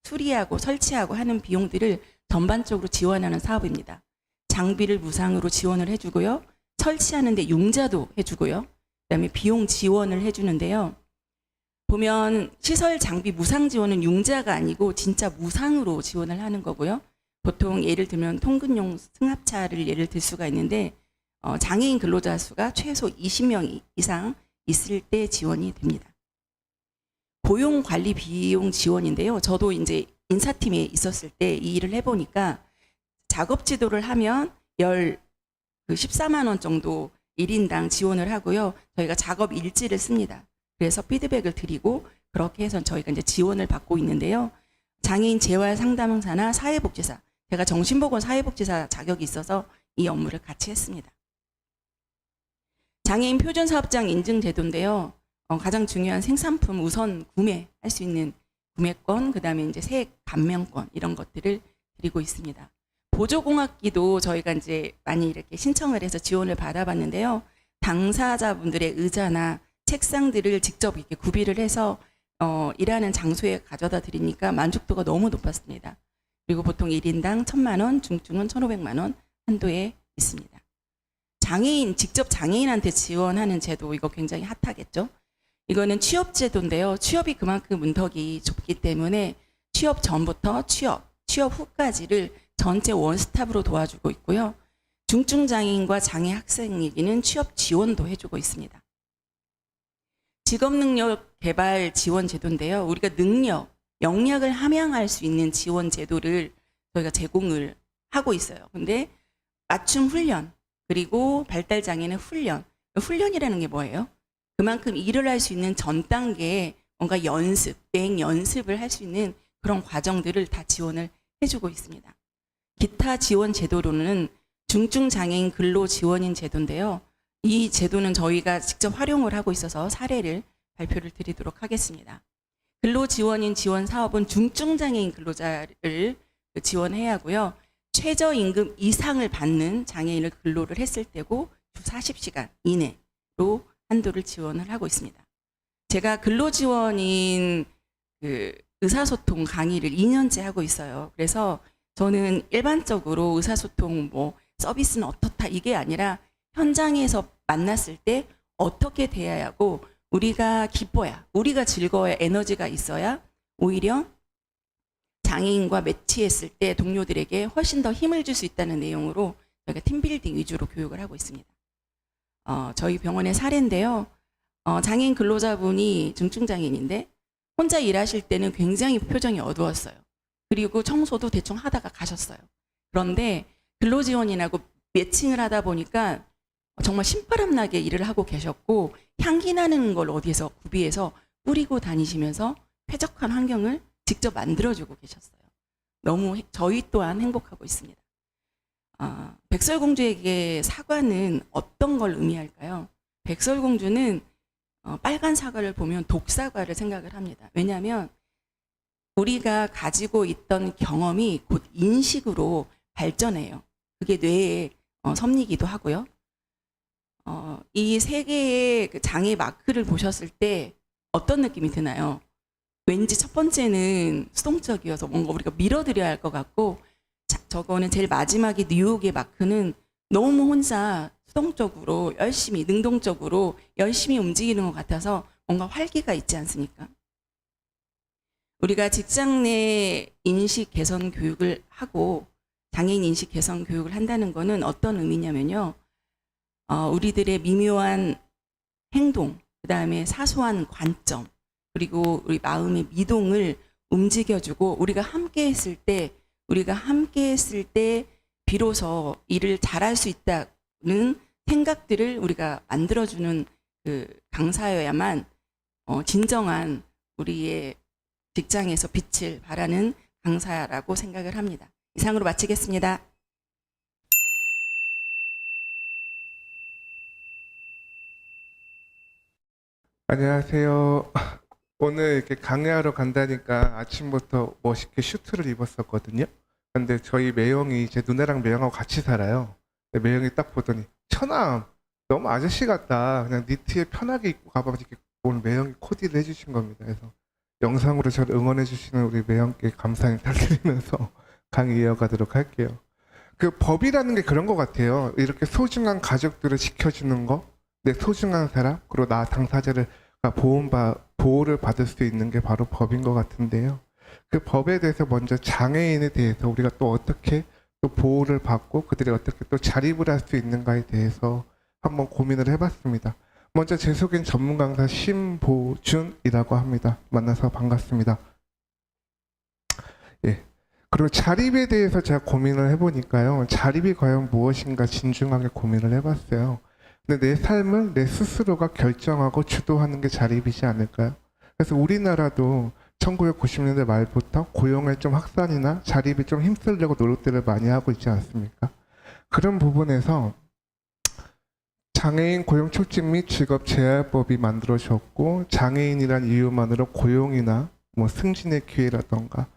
수리하고 설치하고 하는 비용들을 전반적으로 지원하는 사업입니다. 장비를 무상으로 지원을 해주고요. 설치하는데 융자도 해주고요. 그다음에 비용 지원을 해주는데요. 보면 시설 장비 무상 지원은 융자가 아니고 진짜 무상으로 지원을 하는 거고요. 보통 예를 들면 통근용 승합차를 예를 들 수가 있는데 장애인 근로자 수가 최소 20명 이상 있을 때 지원이 됩니다. 고용관리 비용 지원인데요. 저도 이제 인사팀에 있었을 때 이 일을 해보니까 작업 지도를 하면 14만 원 정도 1인당 지원을 하고요. 저희가 작업 일지를 씁니다. 그래서 피드백을 드리고 그렇게 해서 저희가 이제 지원을 받고 있는데요. 장애인 재활 상담사나 사회복지사, 제가 정신보건 사회복지사 자격이 있어서 이 업무를 같이 했습니다. 장애인 표준사업장 인증제도인데요. 가장 중요한 생산품 우선 구매할 수 있는 구매권, 그 다음에 이제 세액 감면권 이런 것들을 드리고 있습니다. 보조공학기도 저희가 이제 많이 이렇게 신청을 해서 지원을 받아봤는데요. 당사자분들의 의자나 책상들을 직접 이렇게 구비를 해서 일하는 장소에 가져다 드리니까 만족도가 너무 높았습니다. 그리고 보통 1인당 1,000만 원, 중증은 1,500만 원 한도에 있습니다. 장애인, 직접 장애인한테 지원하는 제도, 이거 굉장히 핫하겠죠? 이거는 취업제도인데요. 취업이 그만큼 문턱이 좁기 때문에 취업 전부터 취업 후까지를 전체 원스톱으로 도와주고 있고요. 중증장애인과 장애 학생에게는 취업 지원도 해주고 있습니다. 직업능력 개발 지원 제도인데요. 우리가 역량을 함양할 수 있는 지원 제도를 저희가 제공을 하고 있어요. 근데 맞춤 훈련, 그리고 발달장애는 훈련이라는 게 뭐예요? 그만큼 일을 할 수 있는 전 단계에 뭔가 대행 연습을 할 수 있는 그런 과정들을 다 지원을 해주고 있습니다. 기타 지원 제도로는 중증장애인 근로지원인 제도인데요. 이 제도는 저희가 직접 활용을 하고 있어서 사례를 발표를 드리도록 하겠습니다. 근로지원인 지원 사업은 중증장애인 근로자를 지원해야 하고요. 최저임금 이상을 받는 장애인을 근로를 했을 때고 주 40시간 이내로 한도를 지원을 하고 있습니다. 제가 근로지원인 의사소통 강의를 2년째 하고 있어요. 그래서 저는 일반적으로 의사소통 서비스는 어떻다 이게 아니라 현장에서 만났을 때 어떻게 대해야 하고 우리가 기뻐야, 우리가 즐거워야, 에너지가 있어야 오히려 장애인과 매치했을 때 동료들에게 훨씬 더 힘을 줄 수 있다는 내용으로 저희가 팀빌딩 위주로 교육을 하고 있습니다. 저희 병원의 사례인데요. 장애인 근로자분이 중증장애인인데 혼자 일하실 때는 굉장히 표정이 어두웠어요. 그리고 청소도 대충 하다가 가셨어요. 그런데 근로지원인하고 매칭을 하다 보니까 정말 신바람 나게 일을 하고 계셨고 향기 나는 걸 어디에서 구비해서 뿌리고 다니시면서 쾌적한 환경을 직접 만들어주고 계셨어요. 너무 저희 또한 행복하고 있습니다. 백설공주에게 사과는 어떤 걸 의미할까요? 백설공주는 빨간 사과를 보면 독사과를 생각을 합니다. 왜냐하면 우리가 가지고 있던 경험이 곧 인식으로 발전해요. 그게 뇌의 섭리기도 하고요. 이 세 개의 장애 마크를 보셨을 때 어떤 느낌이 드나요? 왠지 첫 번째는 수동적이어서 뭔가 우리가 밀어드려야 할 것 같고, 저거는 제일 마지막에 뉴욕의 마크는 너무 혼자 수동적으로 열심히, 능동적으로 열심히 움직이는 것 같아서 뭔가 활기가 있지 않습니까? 우리가 직장 내 인식 개선 교육을 하고 장애인 인식 개선 교육을 한다는 거는 어떤 의미냐면요. 우리들의 미묘한 행동, 그 다음에 사소한 관점, 그리고 우리 마음의 미동을 움직여주고 우리가 함께 했을 때 비로소 일을 잘할 수 있다는 생각들을 우리가 만들어주는 그 강사여야만 진정한 우리의 직장에서 빛을 발하는 강사라고 생각을 합니다. 이상으로 마치겠습니다. 안녕하세요. 오늘 이렇게 강의하러 간다니까 아침부터 멋있게 슈트를 입었었거든요. 근데 저희 매형이 제 누나랑 매형하고 같이 살아요. 근데 매형이 딱 보더니 처남 너무 아저씨 같다. 그냥 니트에 편하게 입고 가봐. 이렇게 오늘 매형이 코디를 해주신 겁니다. 그래서 영상으로 저를 응원해 주시는 우리 매형께 감사 인사드리면서 강의 이어가도록 할게요. 그 법이라는 게 그런 것 같아요. 이렇게 소중한 가족들을 지켜주는 거, 내 소중한 사람, 그리고 나 당사자를 보호를 받을 수 있는 게 바로 법인 것 같은데요. 그 법에 대해서 먼저 장애인에 대해서 우리가 또 어떻게 또 보호를 받고 그들이 어떻게 또 자립을 할 수 있는가에 대해서 한번 고민을 해봤습니다. 먼저 제 소개는 전문 강사 신보준이라고 합니다. 만나서 반갑습니다. 예. 그리고 자립에 대해서 제가 고민을 해보니까요. 자립이 과연 무엇인가 진중하게 고민을 해봤어요. 근데 내 삶을 내 스스로가 결정하고 주도하는 게 자립이지 않을까요? 그래서 우리나라도 1990년대 말부터 고용의 좀 확산이나 자립에 좀 힘쓰려고 노력들을 많이 하고 있지 않습니까? 그런 부분에서 장애인 고용 촉진 및 직업 재활법이 만들어졌고 장애인이란 이유만으로 고용이나 뭐 승진의 기회라던가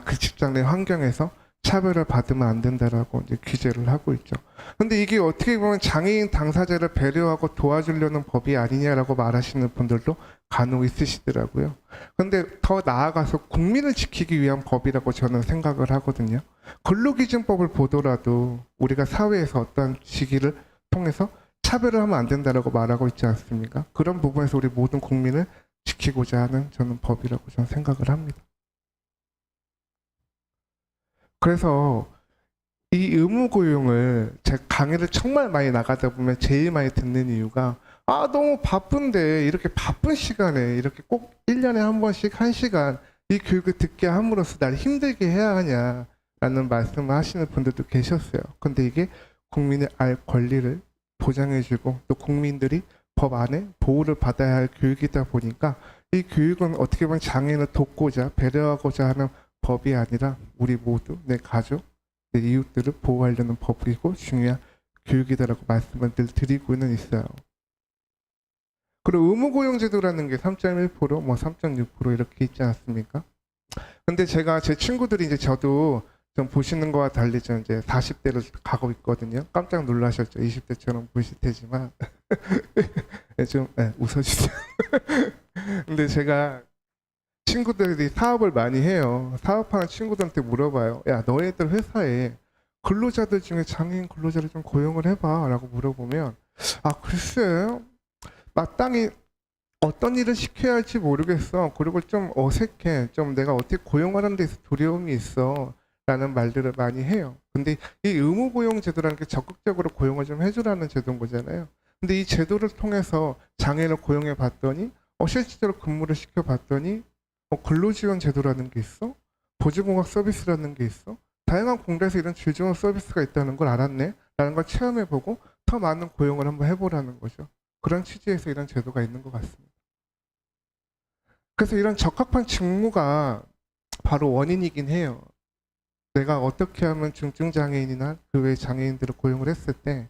그 직장 내 환경에서 차별을 받으면 안 된다라고 이제 규제를 하고 있죠. 근데 이게 어떻게 보면 장애인 당사자를 배려하고 도와주려는 법이 아니냐라고 말하시는 분들도 간혹 있으시더라고요. 근데 더 나아가서 국민을 지키기 위한 법이라고 저는 생각을 하거든요. 근로기준법을 보더라도 우리가 사회에서 어떤 시기를 통해서 차별을 하면 안 된다라고 말하고 있지 않습니까? 그런 부분에서 우리 모든 국민을 지키고자 하는 저는 법이라고 저는 생각을 합니다. 그래서 이 의무고용을 제가 강의를 정말 많이 나가다 보면 제일 많이 듣는 이유가 너무 바쁜데 이렇게 바쁜 시간에 이렇게 꼭 1년에 한 번씩 1시간 이 교육을 듣게 함으로써 나를 힘들게 해야 하냐라는 말씀을 하시는 분들도 계셨어요. 근데 이게 국민의 알 권리를 보장해주고 또 국민들이 법 안에 보호를 받아야 할 교육이다 보니까 이 교육은 어떻게 보면 장애인을 돕고자 배려하고자 하는 법이 아니라 우리 모두 내 가족, 내 이웃들을 보호하려는 법이고 중요한 교육이다라고 말씀을 늘 드리고는 있어요. 그리고 의무고용제도라는 게 3.1%, 뭐 3.6% 이렇게 있지 않습니까? 근데 제가 제 친구들이 이제 저도 좀 보시는 거와 달리 좀 이제 40대를 가고 있거든요. 깜짝 놀라셨죠. 20대처럼 보실 테지만 좀 웃어주세요. 근데 제가 친구들이 사업을 많이 해요. 사업하는 친구들한테 물어봐요. 야, 너희들 회사에 근로자들 중에 장애인 근로자를 좀 고용을 해봐 라고 물어보면 글쎄 마땅히 어떤 일을 시켜야 할지 모르겠어. 그리고 좀 어색해. 좀 내가 어떻게 고용하는 데서 두려움이 있어 라는 말들을 많이 해요. 근데 이 의무고용제도라는 게 적극적으로 고용을 좀 해주라는 제도인 거잖아요. 근데 이 제도를 통해서 장애인을 고용해 봤더니 실질적으로 근무를 시켜봤더니 근로지원 제도라는 게 있어? 보조공학 서비스라는 게 있어? 다양한 공대에서 이런 질 좋은 서비스가 있다는 걸 알았네? 라는 걸 체험해보고 더 많은 고용을 한번 해보라는 거죠. 그런 취지에서 이런 제도가 있는 것 같습니다. 그래서 이런 적합한 직무가 바로 원인이긴 해요. 내가 어떻게 하면 중증장애인이나 그 외 장애인들을 고용을 했을 때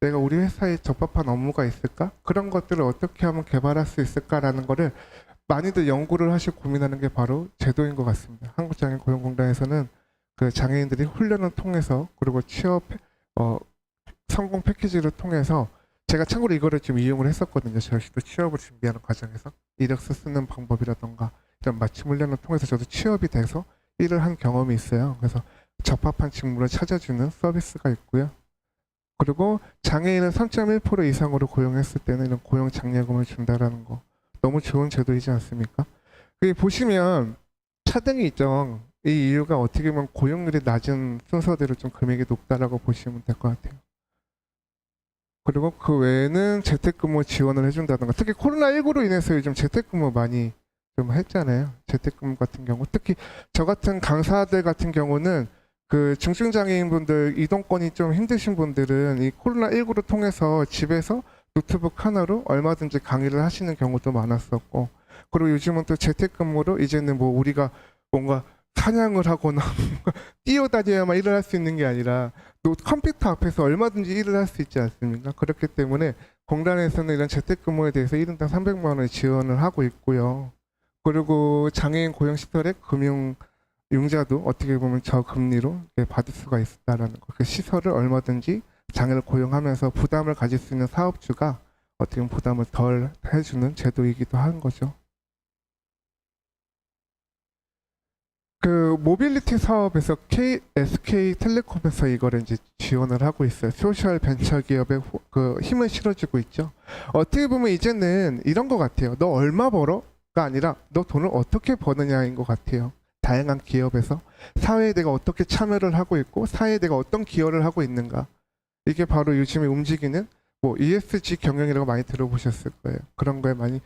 내가 우리 회사에 적합한 업무가 있을까? 그런 것들을 어떻게 하면 개발할 수 있을까라는 거를 많이들 연구를 하시고 고민하는 게 바로 제도인 것 같습니다. 한국장애인고용공단에서는 그 장애인들이 훈련을 통해서 그리고 취업 성공 패키지를 통해서 제가 참고로 이거를 좀 이용을 했었거든요. 저도 취업을 준비하는 과정에서 이력서 쓰는 방법이라던가 이런 맞춤 훈련을 통해서 저도 취업이 돼서 일을 한 경험이 있어요. 그래서 적합한 직무를 찾아주는 서비스가 있고요. 그리고 장애인을 3.1% 이상으로 고용했을 때는 이런 고용 장려금을 준다라는 거 너무 좋은 제도이지 않습니까? 여기 보시면 차등이 있죠. 이 이유가 어떻게 보면 고용률이 낮은 순서대로 좀 금액이 높다라고 보시면 될 것 같아요. 그리고 그 외에는 재택근무 지원을 해준다던가 특히 코로나19로 인해서 요즘 재택근무 많이 좀 했잖아요. 재택근무 같은 경우 특히 저 같은 강사들 같은 경우는 그 중증장애인분들 이동권이 좀 힘드신 분들은 이 코로나19를 통해서 집에서 노트북 하나로 얼마든지 강의를 하시는 경우도 많았었고 그리고 요즘은 또 재택근무로 이제는 뭐 우리가 뭔가 사냥을 하거나 뛰어다녀야만 일을 할 수 있는 게 아니라 컴퓨터 앞에서 얼마든지 일을 할 수 있지 않습니까? 그렇기 때문에 공단에서는 이런 재택근무에 대해서 1인당 300만 원을 지원을 하고 있고요. 그리고 장애인 고용시설의 금융 융자도 어떻게 보면 저금리로 받을 수가 있다라는 거. 그 시설을 얼마든지 장애를 고용하면서 부담을 가질 수 있는 사업주가 어떻게 보면 부담을 덜 해주는 제도이기도 한 거죠. 그 모빌리티 사업에서 SK텔레콤에서 이거를 이제 지원을 하고 있어요. 소셜 벤처 기업에 그 힘을 실어주고 있죠. 어떻게 보면 이제는 이런 것 같아요. 너 얼마 벌어가 아니라 너 돈을 어떻게 버느냐인 것 같아요. 다양한 기업에서 사회에 내가 어떻게 참여를 하고 있고 사회에 내가 어떤 기여를 하고 있는가. 이게 바로 요즘에 움직이는 뭐 ESG 경영이라고 많이 들어보셨을 거예요. 그런 거에 많이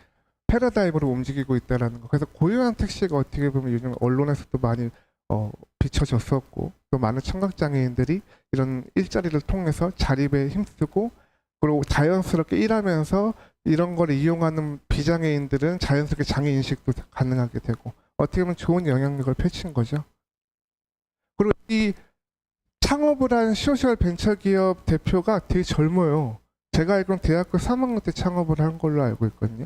패러다임으로 움직이고 있다라는 거. 그래서 고유한 택시가 어떻게 보면 요즘 언론에서도 많이 비춰졌었고 또 많은 청각장애인들이 이런 일자리를 통해서 자립에 힘쓰고 그리고 자연스럽게 일하면서 이런 걸 이용하는 비장애인들은 자연스럽게 장애인식도 가능하게 되고 어떻게 보면 좋은 영향력을 펼친 거죠. 그리고 이 창업을 한 소셜 벤처기업 대표가 되게 젊어요. 제가 알기로는 대학교 3학년 때 창업을 한 걸로 알고 있거든요.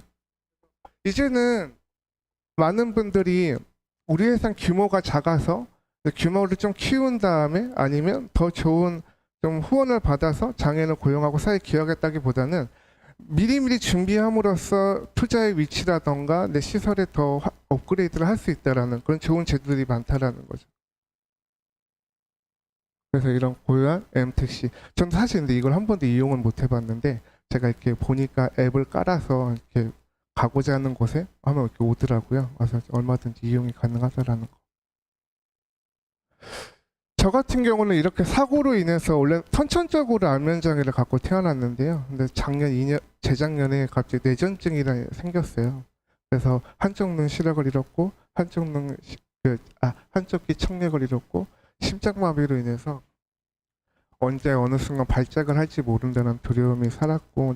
이제는 많은 분들이 우리 회사 규모가 작아서 규모를 좀 키운 다음에 아니면 더 좋은 좀 후원을 받아서 장애인을 고용하고 사회 기여하겠다기보다는 미리미리 준비함으로써 투자의 위치라던가 내 시설에 더 업그레이드를 할 수 있다라는 그런 좋은 제도들이 많다라는 거죠. 그래서 이런 고유한 M택시. 저는 사실 근데 이걸 한 번도 이용을 못 해봤는데 제가 이렇게 보니까 앱을 깔아서 이렇게 가고자 하는 곳에 하면 이렇게 오더라고요. 와서 얼마든지 이용이 가능하다라는 거. 저 같은 경우는 이렇게 사고로 인해서 원래 선천적으로 안면장애를 갖고 태어났는데요. 근데 재작년에 갑자기 뇌전증이 생겼어요. 그래서 한쪽 눈 시력을 잃었고 한쪽 귀 청력을 잃었고 심장마비로 인해서 언제 어느 순간 발작을 할지 모른다는 두려움이 살았고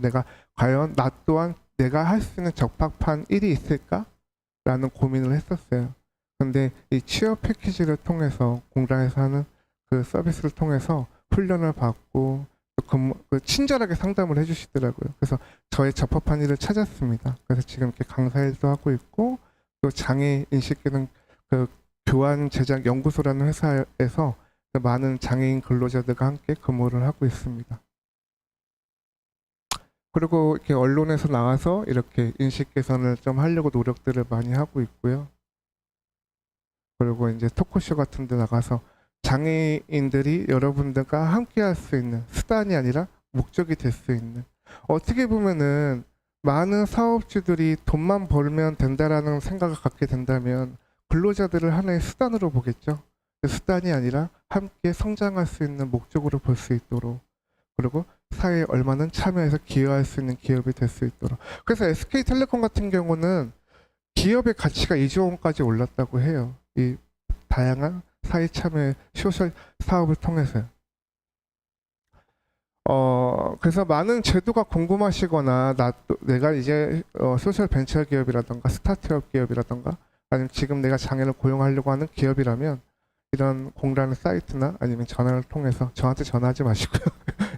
과연 나 또한 내가 할 수 있는 적합한 일이 있을까라는 고민을 했었어요. 근데 이 취업 패키지를 통해서 공단에서 하는 그 서비스를 통해서 훈련을 받고 친절하게 상담을 해주시더라고요. 그래서 저의 적합한 일을 찾았습니다. 그래서 지금 이렇게 강사 일도 하고 있고 또 장애 인식 기능 교환 제작 연구소라는 회사에서 많은 장애인 근로자들과 함께 근무를 하고 있습니다. 그리고 이렇게 언론에서 나와서 이렇게 인식 개선을 좀 하려고 노력들을 많이 하고 있고요. 그리고 이제 토크쇼 같은 데 나가서 장애인들이 여러분들과 함께 할 수 있는 수단이 아니라 목적이 될 수 있는, 어떻게 보면은 많은 사업주들이 돈만 벌면 된다라는 생각을 갖게 된다면 근로자들을 하나의 수단으로 보겠죠. 그 수단이 아니라 함께 성장할 수 있는 목적으로 볼 수 있도록, 그리고 사회에 얼마나 참여해서 기여할 수 있는 기업이 될 수 있도록. 그래서 SK텔레콤 같은 경우는 기업의 가치가 2조 원까지 올랐다고 해요. 이 다양한 사회 참여 소셜 사업을 통해서요. 그래서 많은 제도가 궁금하시거나 내가 이제 소셜 벤처 기업이라던가 스타트업 기업이라던가 아니면 지금 내가 장애를 고용하려고 하는 기업이라면 이런 공란 사이트나 아니면 전화를 통해서, 저한테 전화하지 마시고요.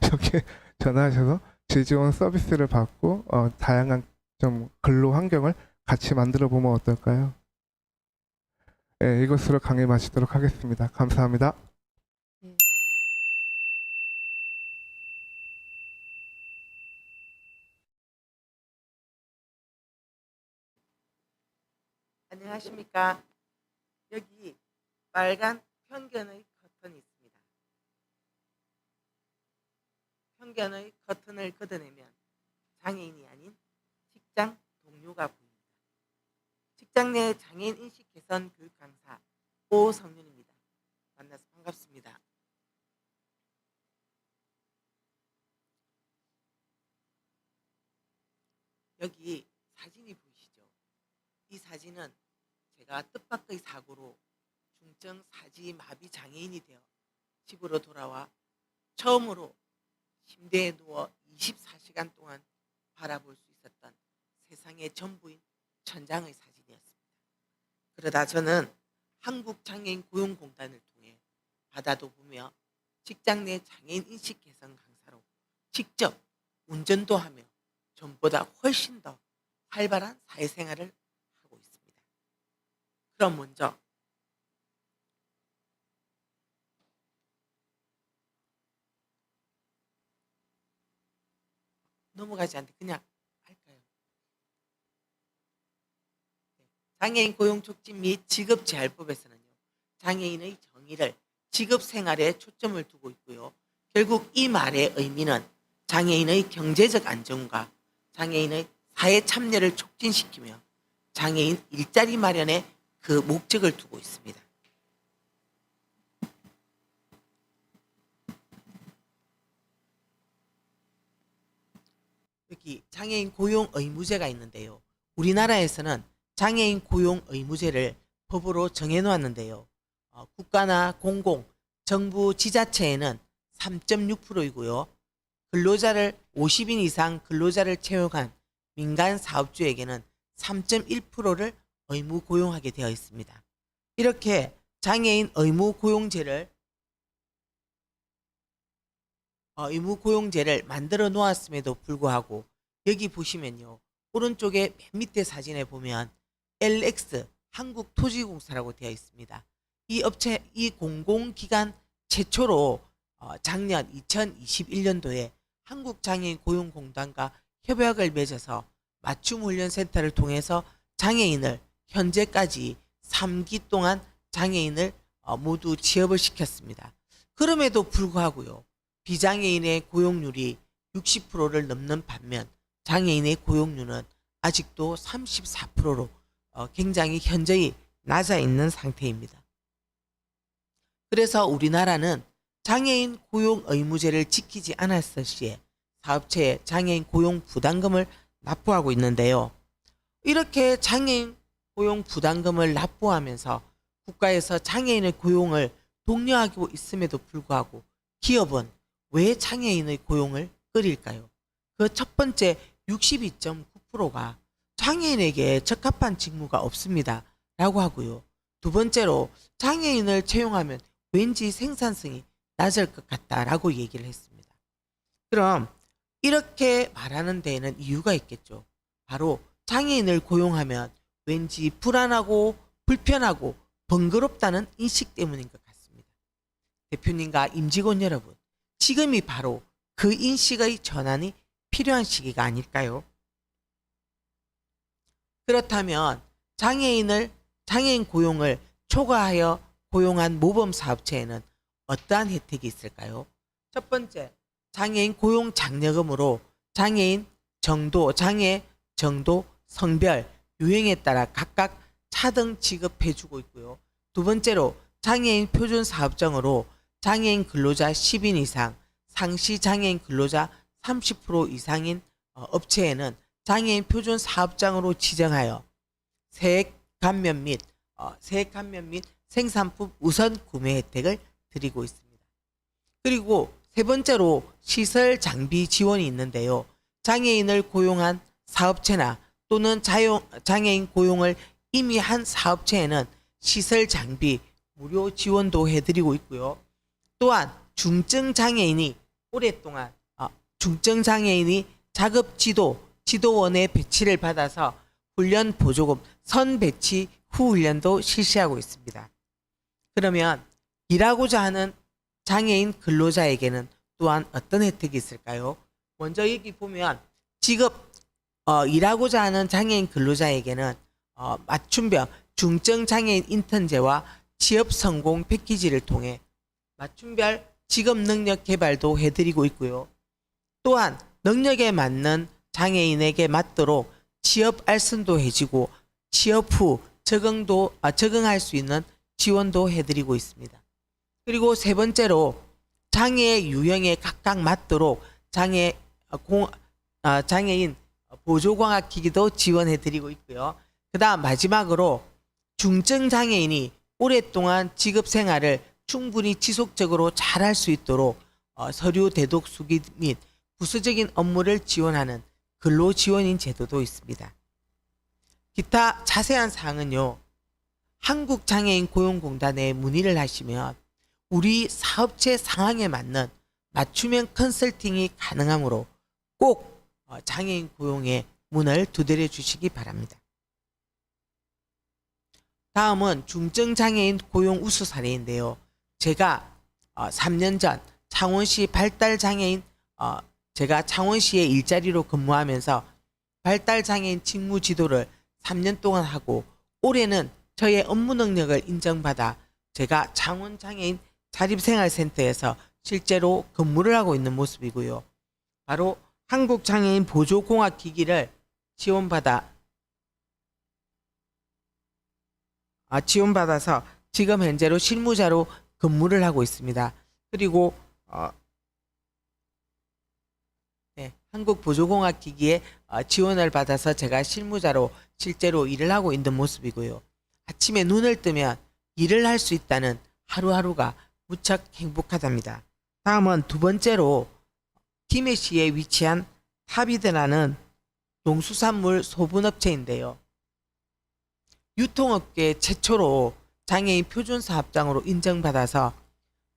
저기 전화하셔서 질 좋은 서비스를 받고 다양한 좀 근로 환경을 같이 만들어 보면 어떨까요? 네, 이것으로 강의 마치도록 하겠습니다. 감사합니다. 안녕하십니까. 여기 빨간 편견의 커튼이 있습니다. 편견의 커튼을 걷어내면 장애인이 아닌 직장 동료가 보입니다. 직장 내 장애인 인식 개선 교육 강사 오성윤입니다. 만나서 반갑습니다. 여기 사진이 보이시죠? 이 사진은 제가 뜻밖의 사고로 중증 사지 마비 장애인이 되어 집으로 돌아와 처음으로 침대에 누워 24시간 동안 바라볼 수 있었던 세상의 전부인 천장의 사진이었습니다. 그러다 저는 한국장애인 고용공단을 통해 바다도 보며 직장 내 장애인 인식 개선 강사로 직접 운전도 하며 전보다 훨씬 더 활발한 사회생활을 하고 있습니다. 그럼 먼저 넘어가지 않는데 그냥 할까요? 장애인 고용 촉진 및 직업재활법에서는요, 장애인의 정의를 직업생활에 초점을 두고 있고요. 결국 이 말의 의미는 장애인의 경제적 안정과 장애인의 사회 참여를 촉진시키며 장애인 일자리 마련에 그 목적을 두고 있습니다. 여기 장애인 고용 의무제가 있는데요. 우리나라에서는 장애인 고용 의무제를 법으로 정해놓았는데요. 국가나 공공, 정부, 지자체에는 3.6%이고요. 근로자를 50인 이상 근로자를 채용한 민간 사업주에게는 3.1%를 의무 고용하게 되어 있습니다. 이렇게 장애인 의무 고용제를 의무 고용제를 만들어 놓았음에도 불구하고 여기 보시면요. 오른쪽에 맨 밑에 사진에 보면 LX 한국토지공사라고 되어 있습니다. 이 업체, 이 공공기관 최초로 작년 2021년도에 한국장애인 고용공단과 협약을 맺어서 맞춤훈련센터를 통해서 장애인을 현재까지 3기 동안 장애인을 모두 취업을 시켰습니다. 그럼에도 불구하고요. 비장애인의 고용률이 60%를 넘는 반면 장애인의 고용률은 아직도 34%로 굉장히 현저히 낮아 있는 상태입니다. 그래서 우리나라는 장애인 고용 의무제를 지키지 않았을 시에 사업체에 장애인 고용 부담금을 납부하고 있는데요. 이렇게 장애인 고용 부담금을 납부하면서 국가에서 장애인의 고용을 독려하고 있음에도 불구하고 기업은 왜 장애인의 고용을 끌일까요? 그 첫 번째 62.9%가 장애인에게 적합한 직무가 없습니다. 라고 하고요. 두 번째로 장애인을 채용하면 왠지 생산성이 낮을 것 같다라고 얘기를 했습니다. 그럼 이렇게 말하는 데에는 이유가 있겠죠. 바로 장애인을 고용하면 왠지 불안하고 불편하고 번거롭다는 인식 때문인 것 같습니다. 대표님과 임직원 여러분, 지금이 바로 그 인식의 전환이 필요한 시기가 아닐까요? 그렇다면 장애인 고용을 초과하여 고용한 모범 사업체에는 어떠한 혜택이 있을까요? 첫 번째, 장애인 고용 장려금으로 장애인 정도, 장애 정도, 성별, 유형에 따라 각각 차등 지급해주고 있고요. 두 번째로 장애인 표준 사업장으로 장애인 근로자 10인 이상, 상시 장애인 근로자 30% 이상인 업체에는 장애인 표준 사업장으로 지정하여 세액 감면 및 생산품 우선 구매 혜택을 드리고 있습니다. 그리고 세 번째로 시설 장비 지원이 있는데요. 장애인을 고용한 사업체나 또는 장애인 고용을 이미 한 사업체에는 시설 장비 무료 지원도 해드리고 있고요. 또한 중증 장애인이 오랫동안 자급 지도원의 배치를 받아서 훈련 보조금 선 배치 후 훈련도 실시하고 있습니다. 그러면 일하고자 하는 장애인 근로자에게는 또한 어떤 혜택이 있을까요? 먼저 여기 보면 일하고자 하는 장애인 근로자에게는 맞춤형 중증 장애인 인턴제와 취업 성공 패키지를 통해 맞춤별 직업 능력 개발도 해드리고 있고요. 또한 능력에 맞는 장애인에게 맞도록 취업 알선도 해주고 취업 후 적응할 수 있는 지원도 해드리고 있습니다. 그리고 세 번째로 장애 유형에 각각 맞도록 장애인 보조광학기기도 지원해드리고 있고요. 그 다음 마지막으로 중증 장애인이 오랫동안 직업 생활을 충분히 지속적으로 잘할 수 있도록 서류 대독 수기 및 부수적인 업무를 지원하는 근로지원인 제도도 있습니다. 기타 자세한 사항은요. 한국장애인 고용공단에 문의를 하시면 우리 사업체 상황에 맞는 맞춤형 컨설팅이 가능하므로 꼭 장애인 고용에 문을 두드려 주시기 바랍니다. 다음은 중증 장애인 고용 우수 사례인데요. 제가 3년 전 창원시 발달장애인 제가 창원시에 일자리로 근무하면서 발달장애인 직무 지도를 3년 동안 하고 올해는 저의 업무 능력을 인정받아 제가 창원장애인 자립생활센터에서 실제로 근무를 하고 있는 모습이고요. 바로 한국장애인 보조공학기기를 지원받아서 지금 현재로 실무자로 근무를 하고 있습니다. 그리고 한국보조공학기기에 지원을 받아서 제가 실무자로 실제로 일을 하고 있는 모습이고요. 아침에 눈을 뜨면 일을 할 수 있다는 하루하루가 무척 행복하답니다. 다음은 두 번째로 김해시에 위치한 타비드라는 농수산물 소분업체인데요. 유통업계 최초로 장애인 표준사업장으로 인정받아서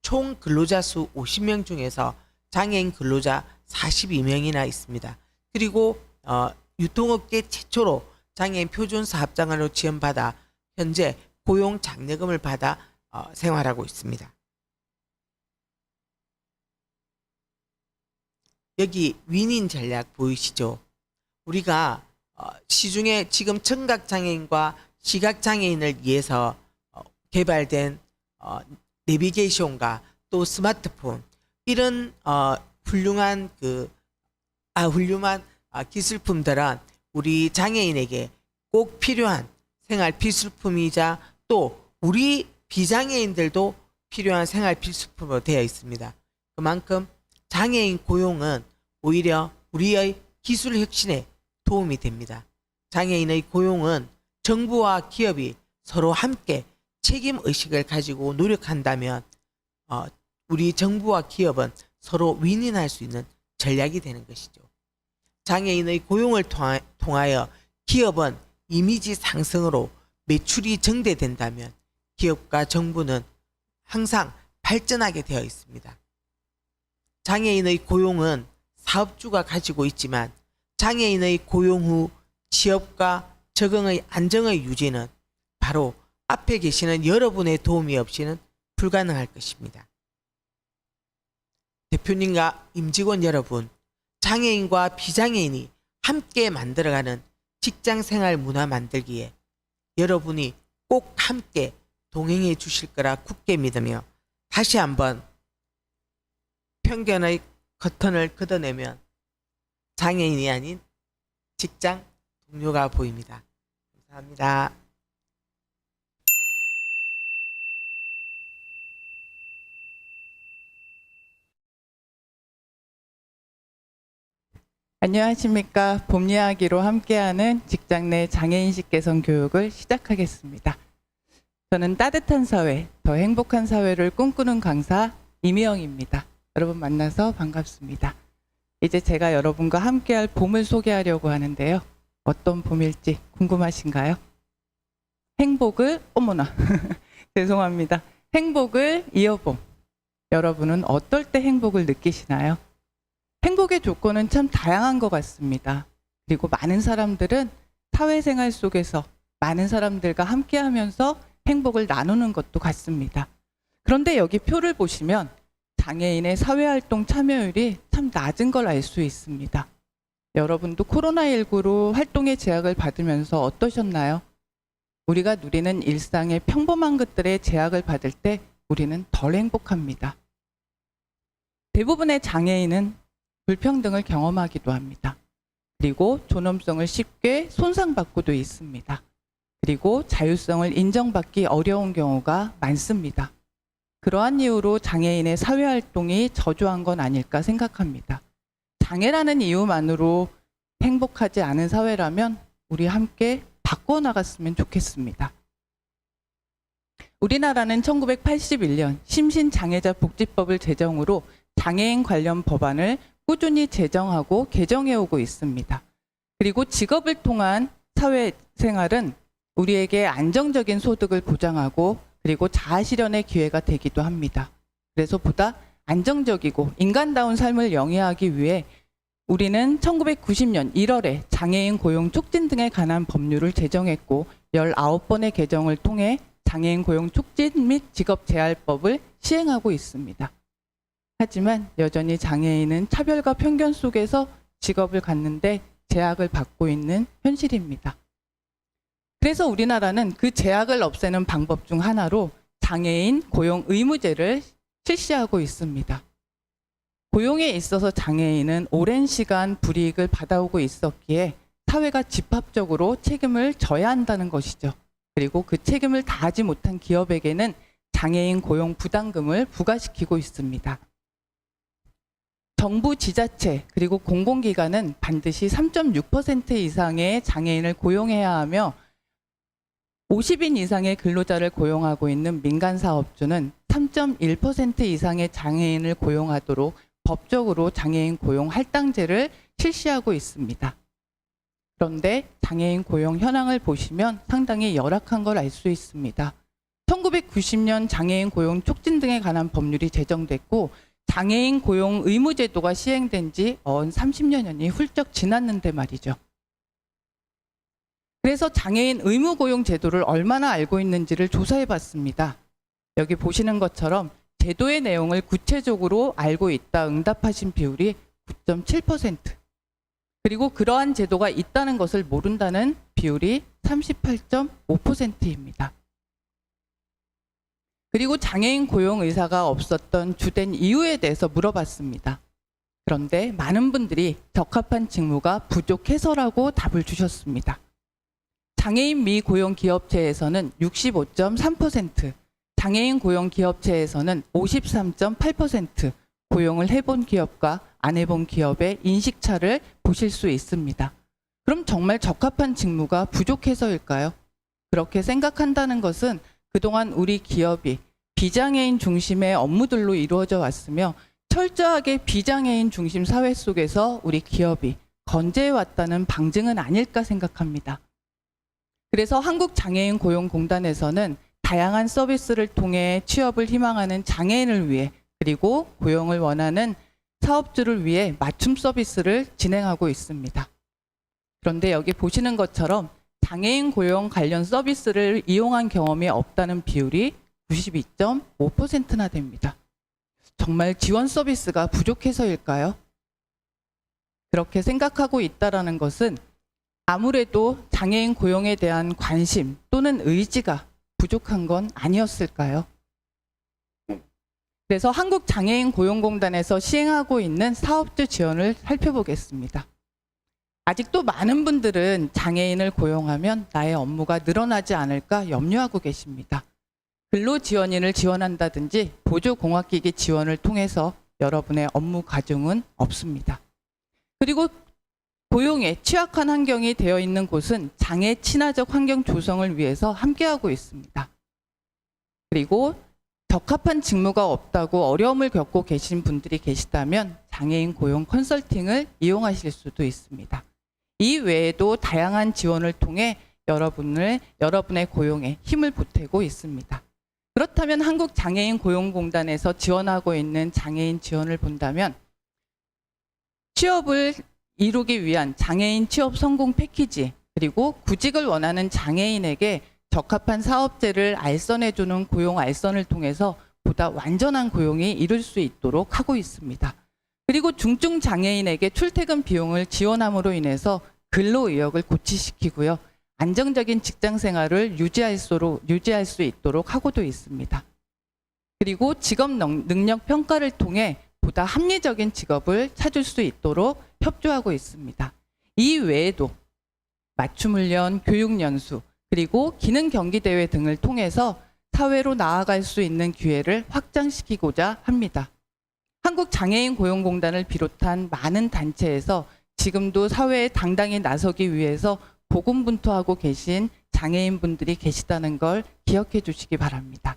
총 근로자 수 50명 중에서 장애인 근로자 42명이나 있습니다. 그리고 유통업계 최초로 장애인 표준 사업장으로 지원받아 현재 고용 장려금을 받아 생활하고 있습니다. 여기 윈윈 전략 보이시죠? 우리가 시중에 지금 청각장애인과 시각장애인을 위해서 개발된 내비게이션과 또 스마트폰 이런 훌륭한 기술품들은 우리 장애인에게 꼭 필요한 생활 필수품이자 또 우리 비장애인들도 필요한 생활 필수품으로 되어 있습니다. 그만큼 장애인 고용은 오히려 우리의 기술 혁신에 도움이 됩니다. 장애인의 고용은 정부와 기업이 서로 함께 책임 의식을 가지고 노력한다면 우리 정부와 기업은 서로 윈윈할 수 있는 전략이 되는 것이죠. 장애인의 고용을 통하여 기업은 이미지 상승으로 매출이 증대된다면 기업과 정부는 항상 발전하게 되어 있습니다. 장애인의 고용은 사업주가 가지고 있지만 장애인의 고용 후 취업과 적응의 안정의 유지는 바로 앞에 계시는 여러분의 도움이 없이는 불가능할 것입니다. 대표님과 임직원 여러분, 장애인과 비장애인이 함께 만들어가는 직장생활 문화 만들기에 여러분이 꼭 함께 동행해 주실 거라 굳게 믿으며 다시 한번 편견의 커튼을 걷어내면 장애인이 아닌 직장 동료가 보입니다. 감사합니다. 안녕하십니까. 봄 이야기로 함께하는 직장 내 장애인식 개선 교육을 시작하겠습니다. 저는 따뜻한 사회, 더 행복한 사회를 꿈꾸는 강사 이미영입니다. 여러분 만나서 반갑습니다. 이제 제가 여러분과 함께할 봄을 소개하려고 하는데요. 어떤 봄일지 궁금하신가요? 행복을, 어머나 죄송합니다. 행복을 이어봄. 여러분은 어떨 때 행복을 느끼시나요? 행복의 조건은 참 다양한 것 같습니다. 그리고 많은 사람들은 사회생활 속에서 많은 사람들과 함께하면서 행복을 나누는 것도 같습니다. 그런데 여기 표를 보시면 장애인의 사회활동 참여율이 참 낮은 걸 알 수 있습니다. 여러분도 코로나19로 활동의 제약을 받으면서 어떠셨나요? 우리가 누리는 일상의 평범한 것들의 제약을 받을 때 우리는 덜 행복합니다. 대부분의 장애인은 불평등을 경험하기도 합니다. 그리고 존엄성을 쉽게 손상받고도 있습니다. 그리고 자율성을 인정받기 어려운 경우가 많습니다. 그러한 이유로 장애인의 사회활동이 저조한 건 아닐까 생각합니다. 장애라는 이유만으로 행복하지 않은 사회라면 우리 함께 바꿔나갔으면 좋겠습니다. 우리나라는 1981년 심신장애자 복지법을 제정으로 장애인 관련 법안을 꾸준히 제정하고 개정해오고 있습니다. 그리고 직업을 통한 사회생활은 우리에게 안정적인 소득을 보장하고 그리고 자아실현의 기회가 되기도 합니다. 그래서 보다 안정적이고 인간다운 삶을 영위하기 위해 우리는 1990년 1월에 장애인 고용 촉진 등에 관한 법률을 제정했고 19번의 개정을 통해 장애인 고용 촉진 및 직업재활법을 시행하고 있습니다. 하지만 여전히 장애인은 차별과 편견 속에서 직업을 갖는데 제약을 받고 있는 현실입니다. 그래서 우리나라는 그 제약을 없애는 방법 중 하나로 장애인 고용 의무제를 실시하고 있습니다. 고용에 있어서 장애인은 오랜 시간 불이익을 받아오고 있었기에 사회가 집합적으로 책임을 져야 한다는 것이죠. 그리고 그 책임을 다하지 못한 기업에게는 장애인 고용 부담금을 부과시키고 있습니다. 정부, 지자체, 그리고 공공기관은 반드시 3.6% 이상의 장애인을 고용해야 하며 50인 이상의 근로자를 고용하고 있는 민간사업주는 3.1% 이상의 장애인을 고용하도록 법적으로 장애인 고용 할당제를 실시하고 있습니다. 그런데 장애인 고용 현황을 보시면 상당히 열악한 걸 알 수 있습니다. 1990년 장애인 고용 촉진 등에 관한 법률이 제정됐고 장애인 고용 의무제도가 시행된 지 30년이 훌쩍 지났는데 말이죠. 그래서 장애인 의무 고용 제도를 얼마나 알고 있는지를 조사해 봤습니다. 여기 보시는 것처럼 제도의 내용을 구체적으로 알고 있다 응답하신 비율이 9.7%. 그리고 그러한 제도가 있다는 것을 모른다는 비율이 38.5%입니다. 그리고 장애인 고용 의사가 없었던 주된 이유에 대해서 물어봤습니다. 그런데 많은 분들이 적합한 직무가 부족해서라고 답을 주셨습니다. 장애인 미고용 기업체에서는 65.3%, 장애인 고용 기업체에서는 53.8% 고용을 해본 기업과 안 해본 기업의 인식차를 보실 수 있습니다. 그럼 정말 적합한 직무가 부족해서일까요? 그렇게 생각한다는 것은 그동안 우리 기업이 비장애인 중심의 업무들로 이루어져 왔으며 철저하게 비장애인 중심 사회 속에서 우리 기업이 건재해왔다는 방증은 아닐까 생각합니다. 그래서 한국장애인고용공단에서는 다양한 서비스를 통해 취업을 희망하는 장애인을 위해 그리고 고용을 원하는 사업주를 위해 맞춤 서비스를 진행하고 있습니다. 그런데 여기 보시는 것처럼 장애인 고용 관련 서비스를 이용한 경험이 없다는 비율이 92.5%나 됩니다. 정말 지원 서비스가 부족해서일까요? 그렇게 생각하고 있다는 것은 아무래도 장애인 고용에 대한 관심 또는 의지가 부족한 건 아니었을까요? 그래서 한국장애인고용공단에서 시행하고 있는 사업주 지원을 살펴보겠습니다. 아직도 많은 분들은 장애인을 고용하면 나의 업무가 늘어나지 않을까 염려하고 계십니다. 근로지원인을 지원한다든지 보조공학기기 지원을 통해서 여러분의 업무 가중은 없습니다. 그리고 고용에 취약한 환경이 되어 있는 곳은 장애 친화적 환경 조성을 위해서 함께하고 있습니다. 그리고 적합한 직무가 없다고 어려움을 겪고 계신 분들이 계시다면 장애인 고용 컨설팅을 이용하실 수도 있습니다. 이 외에도 다양한 지원을 통해 여러분의 고용에 힘을 보태고 있습니다. 그렇다면 한국장애인고용공단에서 지원하고 있는 장애인 지원을 본다면 취업을 이루기 위한 장애인 취업 성공 패키지 그리고 구직을 원하는 장애인에게 적합한 사업제를 알선해주는 고용 알선을 통해서 보다 완전한 고용이 이룰 수 있도록 하고 있습니다. 그리고 중증 장애인에게 출퇴근 비용을 지원함으로 인해서 근로 의욕을 고취시키고요. 안정적인 직장 생활을 유지할 수 있도록 하고도 있습니다. 그리고 직업 능력 평가를 통해 보다 합리적인 직업을 찾을 수 있도록 협조하고 있습니다. 이 외에도 맞춤 훈련, 교육 연수, 그리고 기능 경기 대회 등을 통해서 사회로 나아갈 수 있는 기회를 확장시키고자 합니다. 한국장애인고용공단을 비롯한 많은 단체에서 지금도 사회에 당당히 나서기 위해서 고군분투하고 계신 장애인분들이 계시다는 걸 기억해 주시기 바랍니다.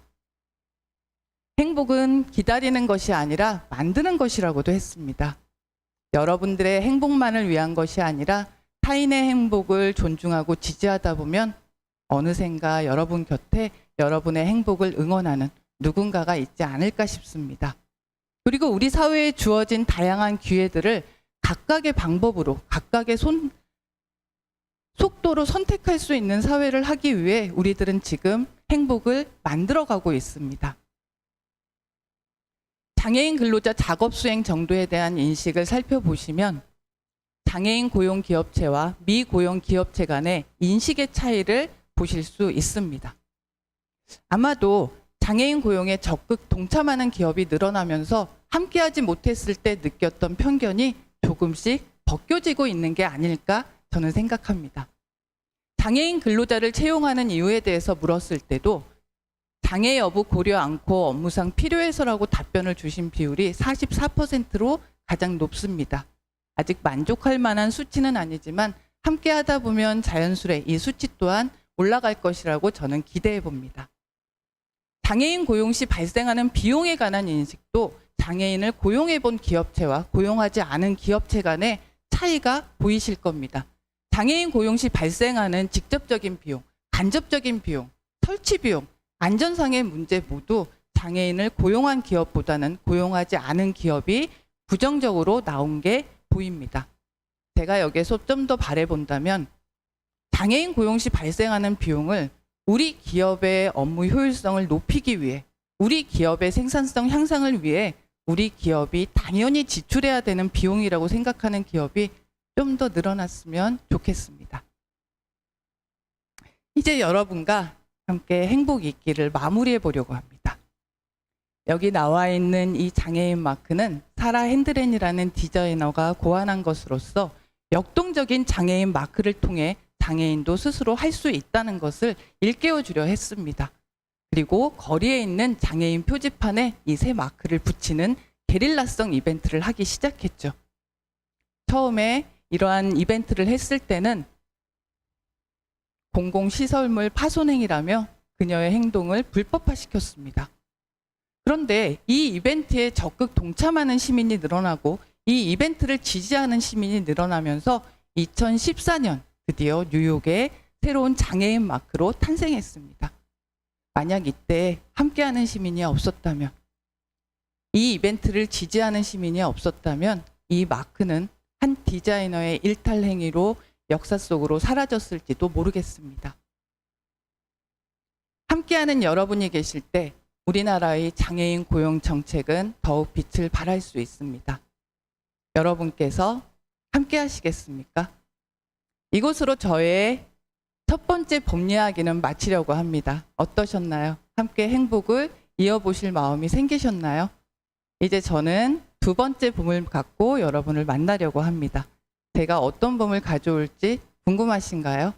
행복은 기다리는 것이 아니라 만드는 것이라고도 했습니다. 여러분들의 행복만을 위한 것이 아니라 타인의 행복을 존중하고 지지하다 보면 어느샌가 여러분 곁에 여러분의 행복을 응원하는 누군가가 있지 않을까 싶습니다. 그리고 우리 사회에 주어진 다양한 기회들을 각각의 방법으로 각각의 속도로 선택할 수 있는 사회를 하기 위해 우리들은 지금 행복을 만들어가고 있습니다. 장애인 근로자 작업 수행 정도에 대한 인식을 살펴보시면 장애인 고용 기업체와 미고용 기업체 간의 인식의 차이를 보실 수 있습니다. 아마도 장애인 고용에 적극 동참하는 기업이 늘어나면서 함께하지 못했을 때 느꼈던 편견이 조금씩 벗겨지고 있는 게 아닐까 저는 생각합니다. 장애인 근로자를 채용하는 이유에 대해서 물었을 때도 장애 여부 고려 않고 업무상 필요해서라고 답변을 주신 비율이 44%로 가장 높습니다. 아직 만족할 만한 수치는 아니지만 함께 하다 보면 자연스레 이 수치 또한 올라갈 것이라고 저는 기대해 봅니다. 장애인 고용 시 발생하는 비용에 관한 인식도 장애인을 고용해 본 기업체와 고용하지 않은 기업체 간의 차이가 보이실 겁니다. 장애인 고용 시 발생하는 직접적인 비용, 간접적인 비용, 설치 비용, 안전상의 문제 모두 장애인을 고용한 기업보다는 고용하지 않은 기업이 부정적으로 나온 게 보입니다. 제가 여기에서 좀 더 바라본다면 장애인 고용 시 발생하는 비용을 우리 기업의 업무 효율성을 높이기 위해, 우리 기업의 생산성 향상을 위해 우리 기업이 당연히 지출해야 되는 비용이라고 생각하는 기업이 좀 더 늘어났으면 좋겠습니다. 이제 여러분과 함께 행복 있기를 마무리해 보려고 합니다. 여기 나와 있는 이 장애인 마크는 사라 핸드렌이라는 디자이너가 고안한 것으로서 역동적인 장애인 마크를 통해 장애인도 스스로 할 수 있다는 것을 일깨워 주려 했습니다. 그리고 거리에 있는 장애인 표지판에 이 새 마크를 붙이는 게릴라성 이벤트를 하기 시작했죠. 처음에 이러한 이벤트를 했을 때는 공공시설물 파손행위라며 그녀의 행동을 불법화시켰습니다. 그런데 이 이벤트에 적극 동참하는 시민이 늘어나고 이 이벤트를 지지하는 시민이 늘어나면서 2014년 드디어 뉴욕에 새로운 장애인 마크로 탄생했습니다. 만약 이때 함께하는 시민이 없었다면, 이 이벤트를 지지하는 시민이 없었다면 이 마크는 한 디자이너의 일탈 행위로 역사 속으로 사라졌을지도 모르겠습니다. 함께하는 여러분이 계실 때 우리나라의 장애인 고용 정책은 더욱 빛을 발할 수 있습니다. 여러분께서 함께 하시겠습니까? 이곳으로 저의 첫 번째 봄 이야기는 마치려고 합니다. 어떠셨나요? 함께 행복을 이어보실 마음이 생기셨나요? 이제 저는 두 번째 봄을 갖고 여러분을 만나려고 합니다. 제가 어떤 봄을 가져올지 궁금하신가요?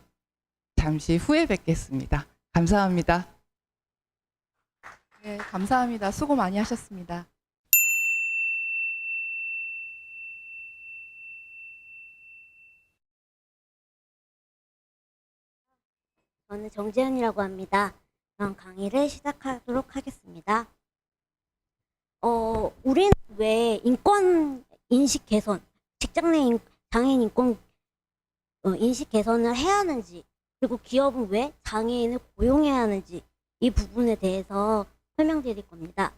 잠시 후에 뵙겠습니다. 감사합니다. 네, 감사합니다. 수고 많이 하셨습니다. 저는 정재현이라고 합니다. 그럼 강의를 시작하도록 하겠습니다. 우리는 왜 인권 인식 개선, 직장 내 장애인 인권 인식 개선을 해야 하는지, 그리고 기업은 왜 장애인을 고용해야 하는지, 이 부분에 대해서 설명드릴 겁니다.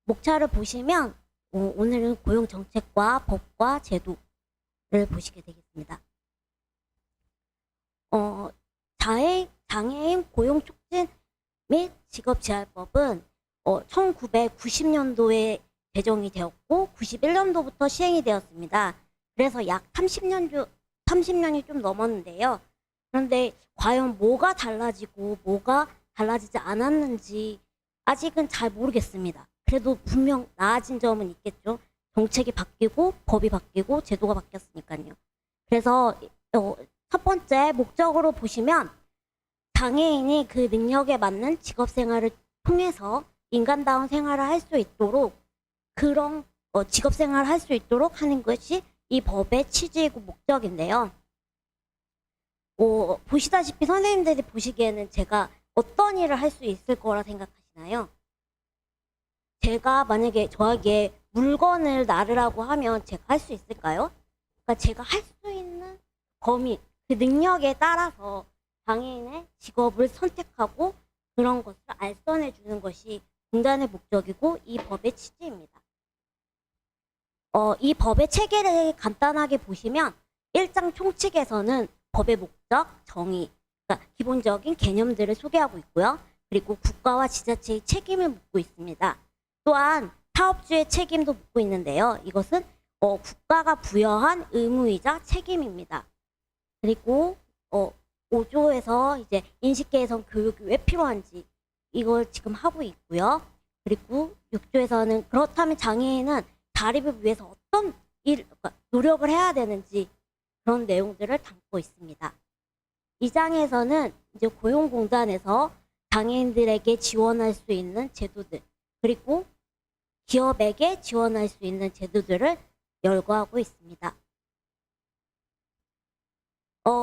목차를 보시면 오늘은 고용 정책과 법과 제도를 보시게 되겠습니다. 장애인 고용 촉진 및 직업재활법은 1990년도에 제정이 되었고 91년도부터 시행이 되었습니다. 그래서 약 30년이 좀 넘었는데요. 그런데 과연 뭐가 달라지고 뭐가 달라지지 않았는지 아직은 잘 모르겠습니다. 그래도 분명 나아진 점은 있겠죠. 정책이 바뀌고 법이 바뀌고 제도가 바뀌었으니까요. 그래서 첫 번째 목적으로 보시면 장애인이 그 능력에 맞는 직업 생활을 통해서 인간다운 생활을 할 수 있도록, 그런 직업 생활을 할 수 있도록 하는 것이 이 법의 취지이고 목적인데요. 보시다시피 선생님들이 보시기에는 제가 어떤 일을 할 수 있을 거라 생각하시나요? 제가 만약에 저에게 물건을 나르라고 하면 제가 할 수 있을까요? 그러니까 제가 할 수 있는 범위, 그 능력에 따라서 장애인의 직업을 선택하고 그런 것을 알선해 주는 것이 공단의 목적이고 이 법의 취지입니다. 이 법의 체계를 간단하게 보시면 1장 총칙에서는 법의 목적, 정의, 그러니까 기본적인 개념들을 소개하고 있고요. 그리고 국가와 지자체의 책임을 묻고 있습니다. 또한 사업주의 책임도 묻고 있는데요. 이것은 국가가 부여한 의무이자 책임입니다. 그리고 5조에서 이제 인식개선 교육이 왜 필요한지 이걸 지금 하고 있고요. 그리고 6조에서는 그렇다면 장애인은 자립을 위해서 어떤 그러니까 노력을 해야 되는지 그런 내용들을 담고 있습니다. 이 장에서는 이제 고용공단에서 장애인들에게 지원할 수 있는 제도들, 그리고 기업에게 지원할 수 있는 제도들을 열거하고 있습니다.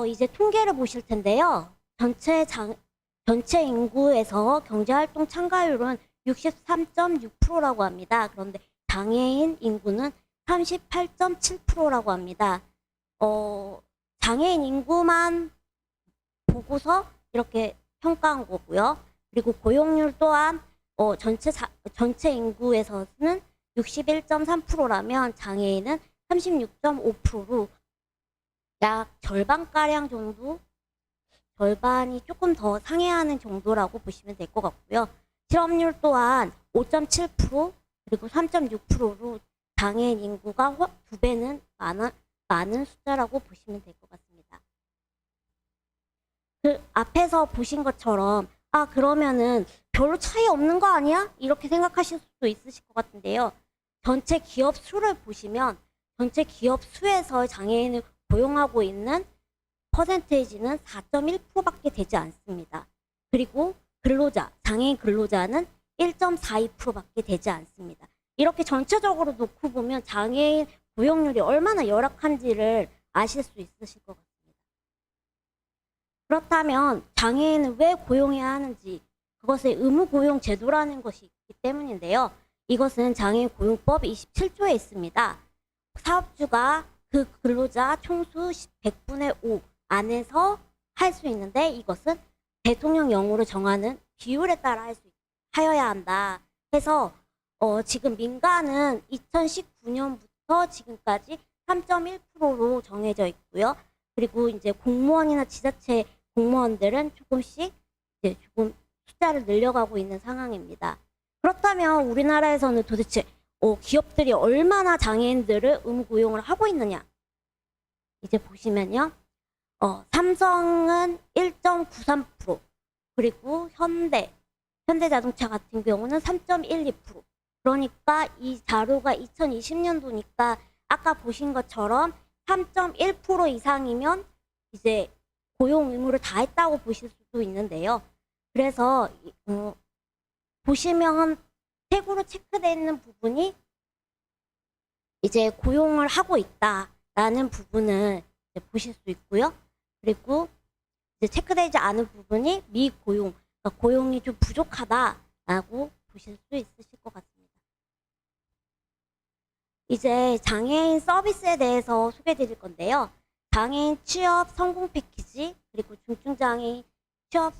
이제 통계를 보실 텐데요. 전체 인구에서 경제활동 참가율은 63.6%라고 합니다. 그런데 장애인 인구는 38.7%라고 합니다. 장애인 인구만 보고서 이렇게 평가한 거고요. 그리고 고용률 또한 전체 인구에서는 61.3%라면 장애인은 36.5%로 약 절반가량 정도, 절반이 조금 더 상회하는 정도라고 보시면 될 것 같고요. 실업률 또한 5.7% 그리고 3.6%로 장애인 인구가 2배는 많은 숫자라고 보시면 될 것 같습니다. 그 앞에서 보신 것처럼 그러면은 별로 차이 없는 거 아니야? 이렇게 생각하실 수도 있으실 것 같은데요. 전체 기업 수를 보시면 전체 기업 수에서 장애인을 고용하고 있는 퍼센테이지는 4.1%밖에 되지 않습니다. 그리고 장애인 근로자는 1.42%밖에 되지 않습니다. 이렇게 전체적으로 놓고 보면 장애인 고용률이 얼마나 열악한지를 아실 수 있으실 것 같습니다. 그렇다면 장애인을 왜 고용해야 하는지, 그것의 의무 고용 제도라는 것이 있기 때문인데요. 이것은 장애인 고용법 27조에 있습니다. 사업주가 그 근로자 총수 100분의 5 안에서 할 수 있는데, 이것은 대통령령으로 정하는 비율에 따라 하여야 한다 해서 지금 민간은 2019년부터 지금까지 3.1%로 정해져 있고요. 그리고 이제 공무원이나 지자체 공무원들은 조금씩 조금 숫자를 늘려가고 있는 상황입니다. 그렇다면 우리나라에서는 도대체 기업들이 얼마나 장애인들을 의무 고용을 하고 있느냐? 이제 보시면요. 삼성은 1.93%, 그리고 현대자동차 같은 경우는 3.12%. 그러니까 이 자료가 2020년도니까 아까 보신 것처럼 3.1% 이상이면 이제 고용 의무를 다했다고 보실 수도 있는데요. 그래서 보시면 책으로 체크되어 있는 부분이 이제 고용을 하고 있다라는 부분을 이제 보실 수 있고요. 그리고 이제 체크되지 않은 부분이 미고용, 그러니까 고용이 좀 부족하다라고 보실 수 있으실 것 같습니다. 이제 장애인 서비스에 대해서 소개해 드릴 건데요. 장애인 취업 성공 패키지, 그리고 중증장애인 취업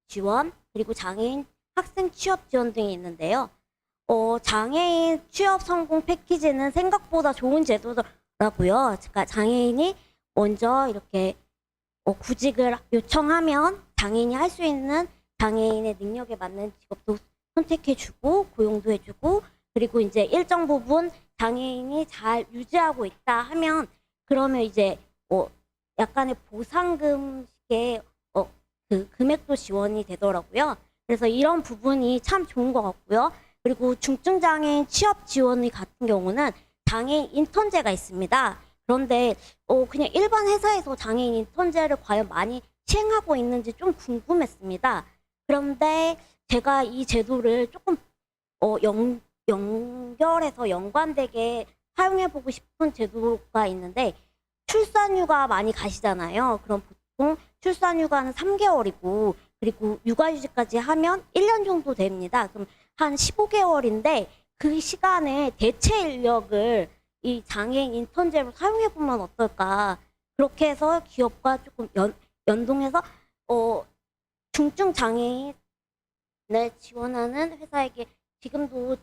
지원, 그리고 장애인 학생 취업 지원 등이 있는데요. 장애인 취업 성공 패키지는 생각보다 좋은 제도더라고요. 그러니까 장애인이 먼저 이렇게 구직을 요청하면 장애인이 할 수 있는 장애인의 능력에 맞는 직업도 선택해주고 고용도 해주고, 그리고 이제 일정 부분 장애인이 잘 유지하고 있다 하면 그러면 이제 약간의 보상금식의 그 금액도 지원이 되더라고요. 그래서 이런 부분이 참 좋은 것 같고요. 그리고 중증장애인 취업 지원 같은 경우는 장애인 인턴제가 있습니다. 그런데 그냥 일반 회사에서 장애인 인턴제를 과연 많이 시행하고 있는지 좀 궁금했습니다. 그런데 제가 이 제도를 조금 연결해서 연관되게 사용해보고 싶은 제도가 있는데, 출산휴가 많이 가시잖아요. 그럼 보통 출산휴가는 3개월이고 그리고 육아휴직까지 하면 1년 정도 됩니다. 그럼 한 15개월인데 그 시간에 대체 인력을 이 장애인 인턴제로 사용해보면 어떨까. 그렇게 해서 기업과 조금 연동해서 중증 장애인을 지원하는 회사에게 지금도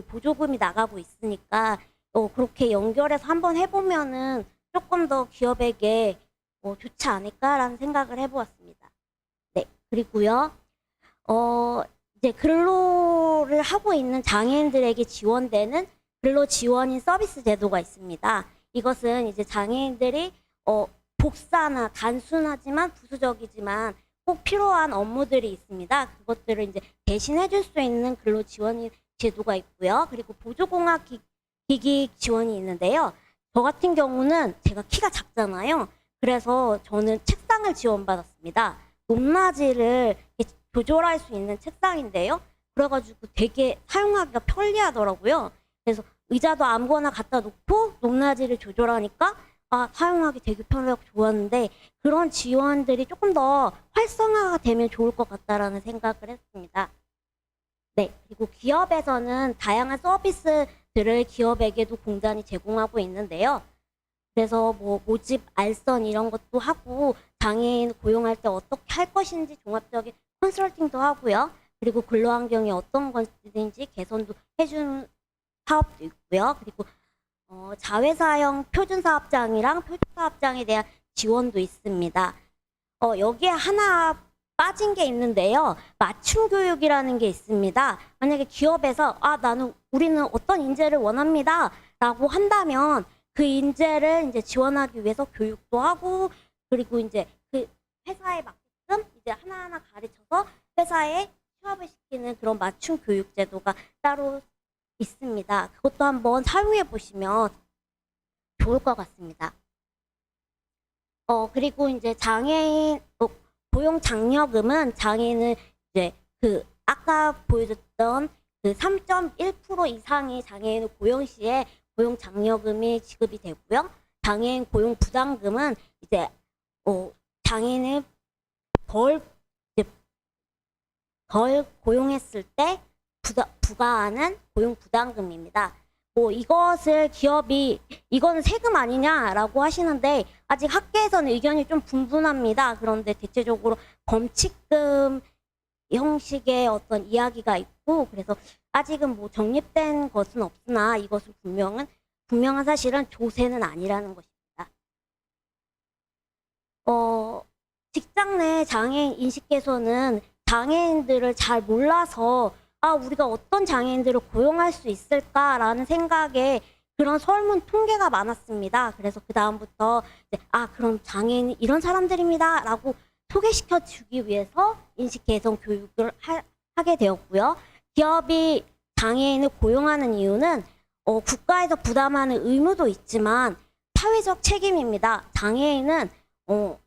보조금이 나가고 있으니까 그렇게 연결해서 한번 해보면은 조금 더 기업에게 좋지 않을까라는 생각을 해보았습니다. 네, 그리고요, 이제 근로를 하고 있는 장애인들에게 지원되는 근로 지원인 서비스 제도가 있습니다. 이것은 이제 장애인들이 복사나 단순하지만 부수적이지만 꼭 필요한 업무들이 있습니다. 그것들을 이제 대신해줄 수 있는 근로 지원인 제도가 있고요. 그리고 보조공학 기기 지원이 있는데요. 저 같은 경우는 제가 키가 작잖아요. 그래서 저는 책상을 지원받았습니다. 높낮이를 조절할 수 있는 책상인데요. 그래가지고 되게 사용하기가 편리하더라고요. 그래서 의자도 아무거나 갖다 놓고 높낮이를 조절하니까 사용하기 되게 편리하고 좋았는데, 그런 지원들이 조금 더 활성화가 되면 좋을 것 같다라는 생각을 했습니다. 네, 그리고 기업에서는 다양한 서비스들을 기업에게도 공단이 제공하고 있는데요. 그래서 모집, 알선 이런 것도 하고 장애인 고용할 때 어떻게 할 것인지 종합적인 컨설팅도 하고요. 그리고 근로환경이 어떤 것인지 개선도 해주는 사업도 있고요. 그리고 자회사형 표준사업장이랑 표준사업장에 대한 지원도 있습니다. 여기에 하나 빠진 게 있는데요. 맞춤 교육이라는 게 있습니다. 만약에 기업에서 우리는 어떤 인재를 원합니다 라고 한다면 그 인재를 이제 지원하기 위해서 교육도 하고, 그리고 이제 그 회사에 맞게끔 이제 하나하나 가르쳐서 회사에 취업을 시키는 그런 맞춤 교육 제도가 따로 있습니다. 그것도 한번 사용해 보시면 좋을 것 같습니다. 그리고 이제 장애인 고용 장려금은 장애인은 이제 그 아까 보여줬던 그 3.1% 이상의 장애인을 고용 시에 고용 장려금이 지급이 되고요. 장애인 고용 부담금은 이제 장애인을 덜 고용했을 때 부과하는 고용 부담금입니다. 이것을 기업이 이거는 세금 아니냐라고 하시는데 아직 학계에서는 의견이 좀 분분합니다. 그런데 대체적으로 범칙금 형식의 어떤 이야기가 있고, 그래서 아직은 정립된 것은 없으나 이것은 분명한 사실은 조세는 아니라는 것입니다. 직장 내 장애인 인식 개선은 장애인들을 잘 몰라서 우리가 어떤 장애인들을 고용할 수 있을까라는 생각에 그런 설문 통계가 많았습니다. 그래서 그 다음부터 그럼 장애인이 이런 사람들입니다 라고 소개시켜 주기 위해서 인식 개선 교육을 하게 되었고요. 기업이 장애인을 고용하는 이유는 국가에서 부담하는 의무도 있지만 사회적 책임입니다. 장애인은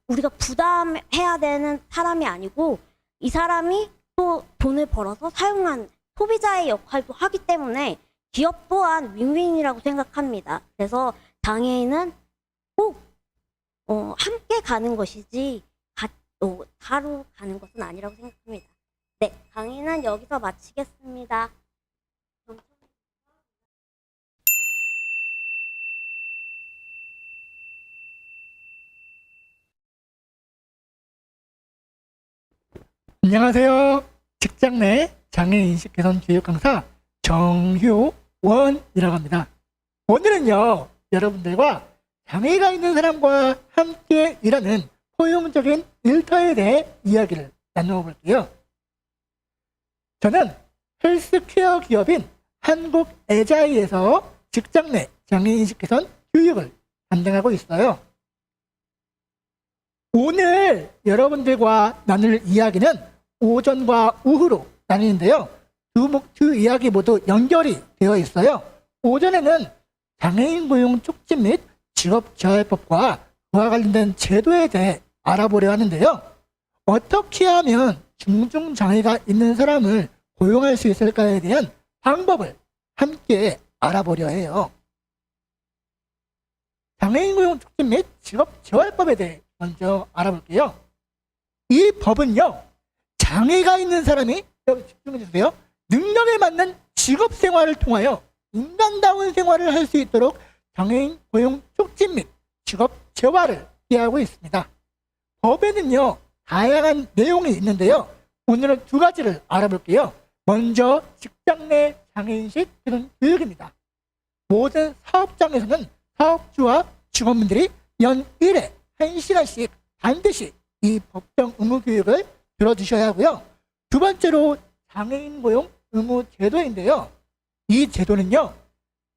우리가 부담해야 되는 사람이 아니고 이 사람이 또 돈을 벌어서 사용한 소비자의 역할도 하기 때문에 기업 또한 윈윈이라고 생각합니다. 그래서 장애인은 꼭 함께 가는 것이지 따로 가는 것은 아니라고 생각합니다. 네, 강의는 여기서 마치겠습니다. 안녕하세요. 직장 내 장애인 인식 개선 교육 강사 정효원이라고 합니다. 오늘은요, 여러분들과 장애가 있는 사람과 함께 일하는 포용적인 일터에 대해 이야기를 나누어 볼게요. 저는 헬스케어 기업인 한국 에자이에서 직장 내 장애인 인식 개선 교육을 담당하고 있어요. 오늘 여러분들과 나눌 이야기는 오전과 오후로 나뉘는데요. 두 이야기 모두 연결이 되어 있어요. 오전에는 장애인 고용 촉진 및 직업재활법과 그와 관련된 제도에 대해 알아보려 하는데요. 어떻게 하면 중증장애가 있는 사람을 고용할 수 있을까에 대한 방법을 함께 알아보려 해요. 장애인 고용 촉진 및 직업재활법에 대해 먼저 알아볼게요. 이 법은요, 장애가 있는 사람이, 여기 집중해 주세요, 능력에 맞는 직업 생활을 통하여 인간다운 생활을 할 수 있도록 장애인 고용 촉진 및 직업 재활을 기하고 있습니다. 법에는요, 다양한 내용이 있는데요. 오늘은 두 가지를 알아볼게요. 먼저 직장 내 장애인식 개선 교육입니다. 모든 사업장에서는 사업주와 직원분들이 연 1회 1시간씩 반드시 이 법정 의무 교육을 들어주셔야 하고요. 두 번째로 장애인 고용 의무 제도인데요. 이 제도는요,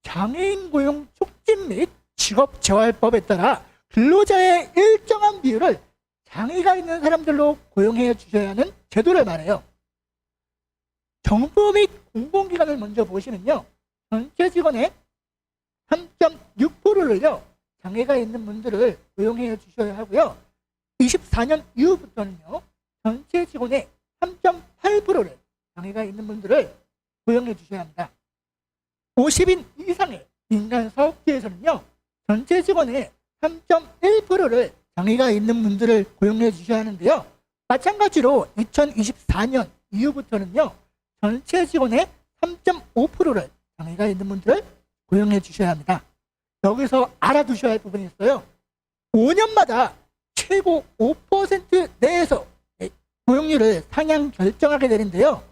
장애인 고용 촉진 및 직업재활법에 따라 근로자의 일정한 비율을 장애가 있는 사람들로 고용해 주셔야 하는 제도를 말해요. 정부 및 공공기관을 먼저 보시면요, 전체 직원의 3.6%를요 장애가 있는 분들을 고용해 주셔야 하고요. 24년 이후부터는요, 전체 직원의 3.8%를 장애가 있는 분들을 고용해 주셔야 합니다. 50인 이상의 민간 사업체에서는요, 전체 직원의 3.1%를 장애가 있는 분들을 고용해 주셔야 하는데요. 마찬가지로 2024년 이후부터는요, 전체 직원의 3.5%를 장애가 있는 분들을 고용해 주셔야 합니다. 여기서 알아두셔야 할 부분이 있어요. 5년마다 최고 5% 내에서 고용률을 상향 결정하게 되는데요.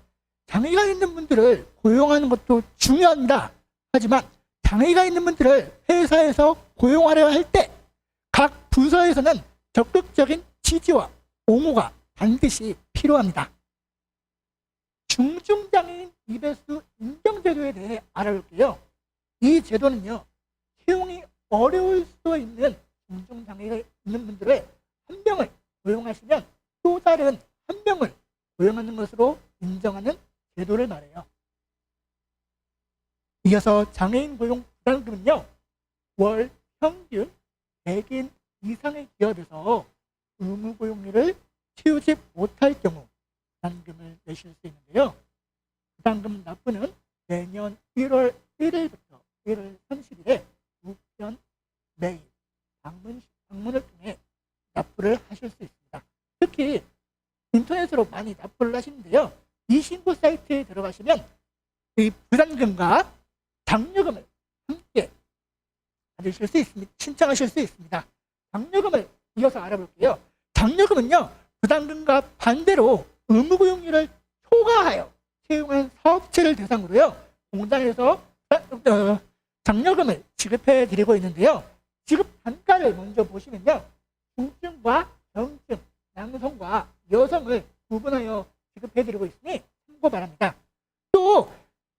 장애가 있는 분들을 고용하는 것도 중요합니다. 하지만 장애가 있는 분들을 회사에서 고용하려 할 때 각 부서에서는 적극적인 지지와 옹호가 반드시 필요합니다. 중증장애인 이배수 인정제도에 대해 알아볼게요. 이 제도는요, 채용이 어려울 수도 있는 중증장애가 있는 분들을 한 명을 고용하시면 또 다른 한 명을 고용하는 것으로 인정하는 제도를 말해요. 이어서 장애인 고용 부담금은요, 월 평균 100인 이상의 기업에서 의무 고용률을 채우지 못할 경우 부담금을 내실 수 있는데요. 부담금 납부는 내년 1월 1일부터 1월 30일에 우편, 메일, 방문을 통해 납부를 하실 수 있습니다. 특히 인터넷으로 많이 납부를 하시는데요. 이 신고 사이트에 들어가시면 이 부담금과 장려금을 함께 받으실 수 있습니다. 신청하실 수 있습니다. 장려금을 이어서 알아볼게요. 장려금은요, 부담금과 반대로 의무고용률을 초과하여 채용한 사업체를 대상으로요, 공단에서 장려금을 지급해 드리고 있는데요. 지급 단가를 먼저 보시면요, 중증과 경증, 남성과 여성을 구분하여 지급해 드리고 있으니 참고 바랍니다. 또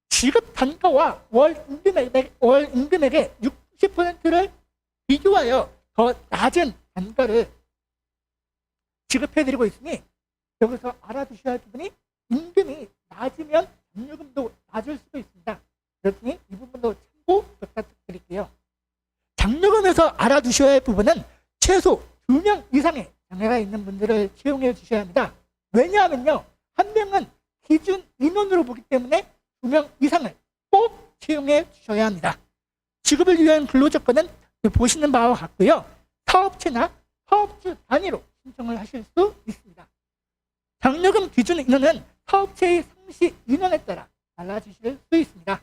지급 단가와 월 임금액의 60%를 비교하여 더 낮은 단가를 지급해 드리고 있으니 여기서 알아두셔야 할 부분이 임금이 낮으면 장려금도 낮을 수도 있습니다. 그렇으니 이 부분도 참고 부탁드릴게요. 장려금에서 알아두셔야 할 부분은 최소 2명 이상의 장애가 있는 분들을 채용해 주셔야 합니다. 왜냐하면요, 한 명은 기준 인원으로 보기 때문에 2명 이상을 꼭 채용해 주셔야 합니다. 지급을 위한 근로조건은 보시는 바와 같고요. 사업체나 사업주 단위로 신청을 하실 수 있습니다. 장려금 기준 인원은 사업체의 상시 인원에 따라 달라지실 수 있습니다.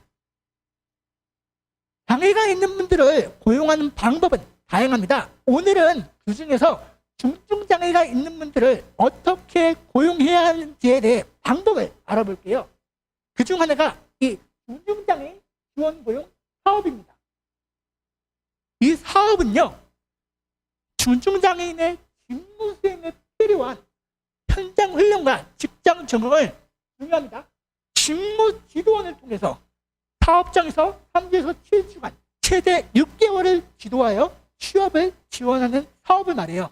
장애가 있는 분들을 고용하는 방법은 다양합니다. 오늘은 그 중에서 중증장애가 있는 분들을 어떻게 고용해야 하는지에 대해 방법을 알아볼게요. 그 중 하나가 이 중증장애인 지원고용 사업입니다. 이 사업은요, 중증장애인의 직무 수행에 필요한 현장 훈련과 직장 적응을 중요합니다. 직무 지도원을 통해서 사업장에서 3주에서 7주간 최대 6개월을 지도하여 취업을 지원하는 사업을 말해요.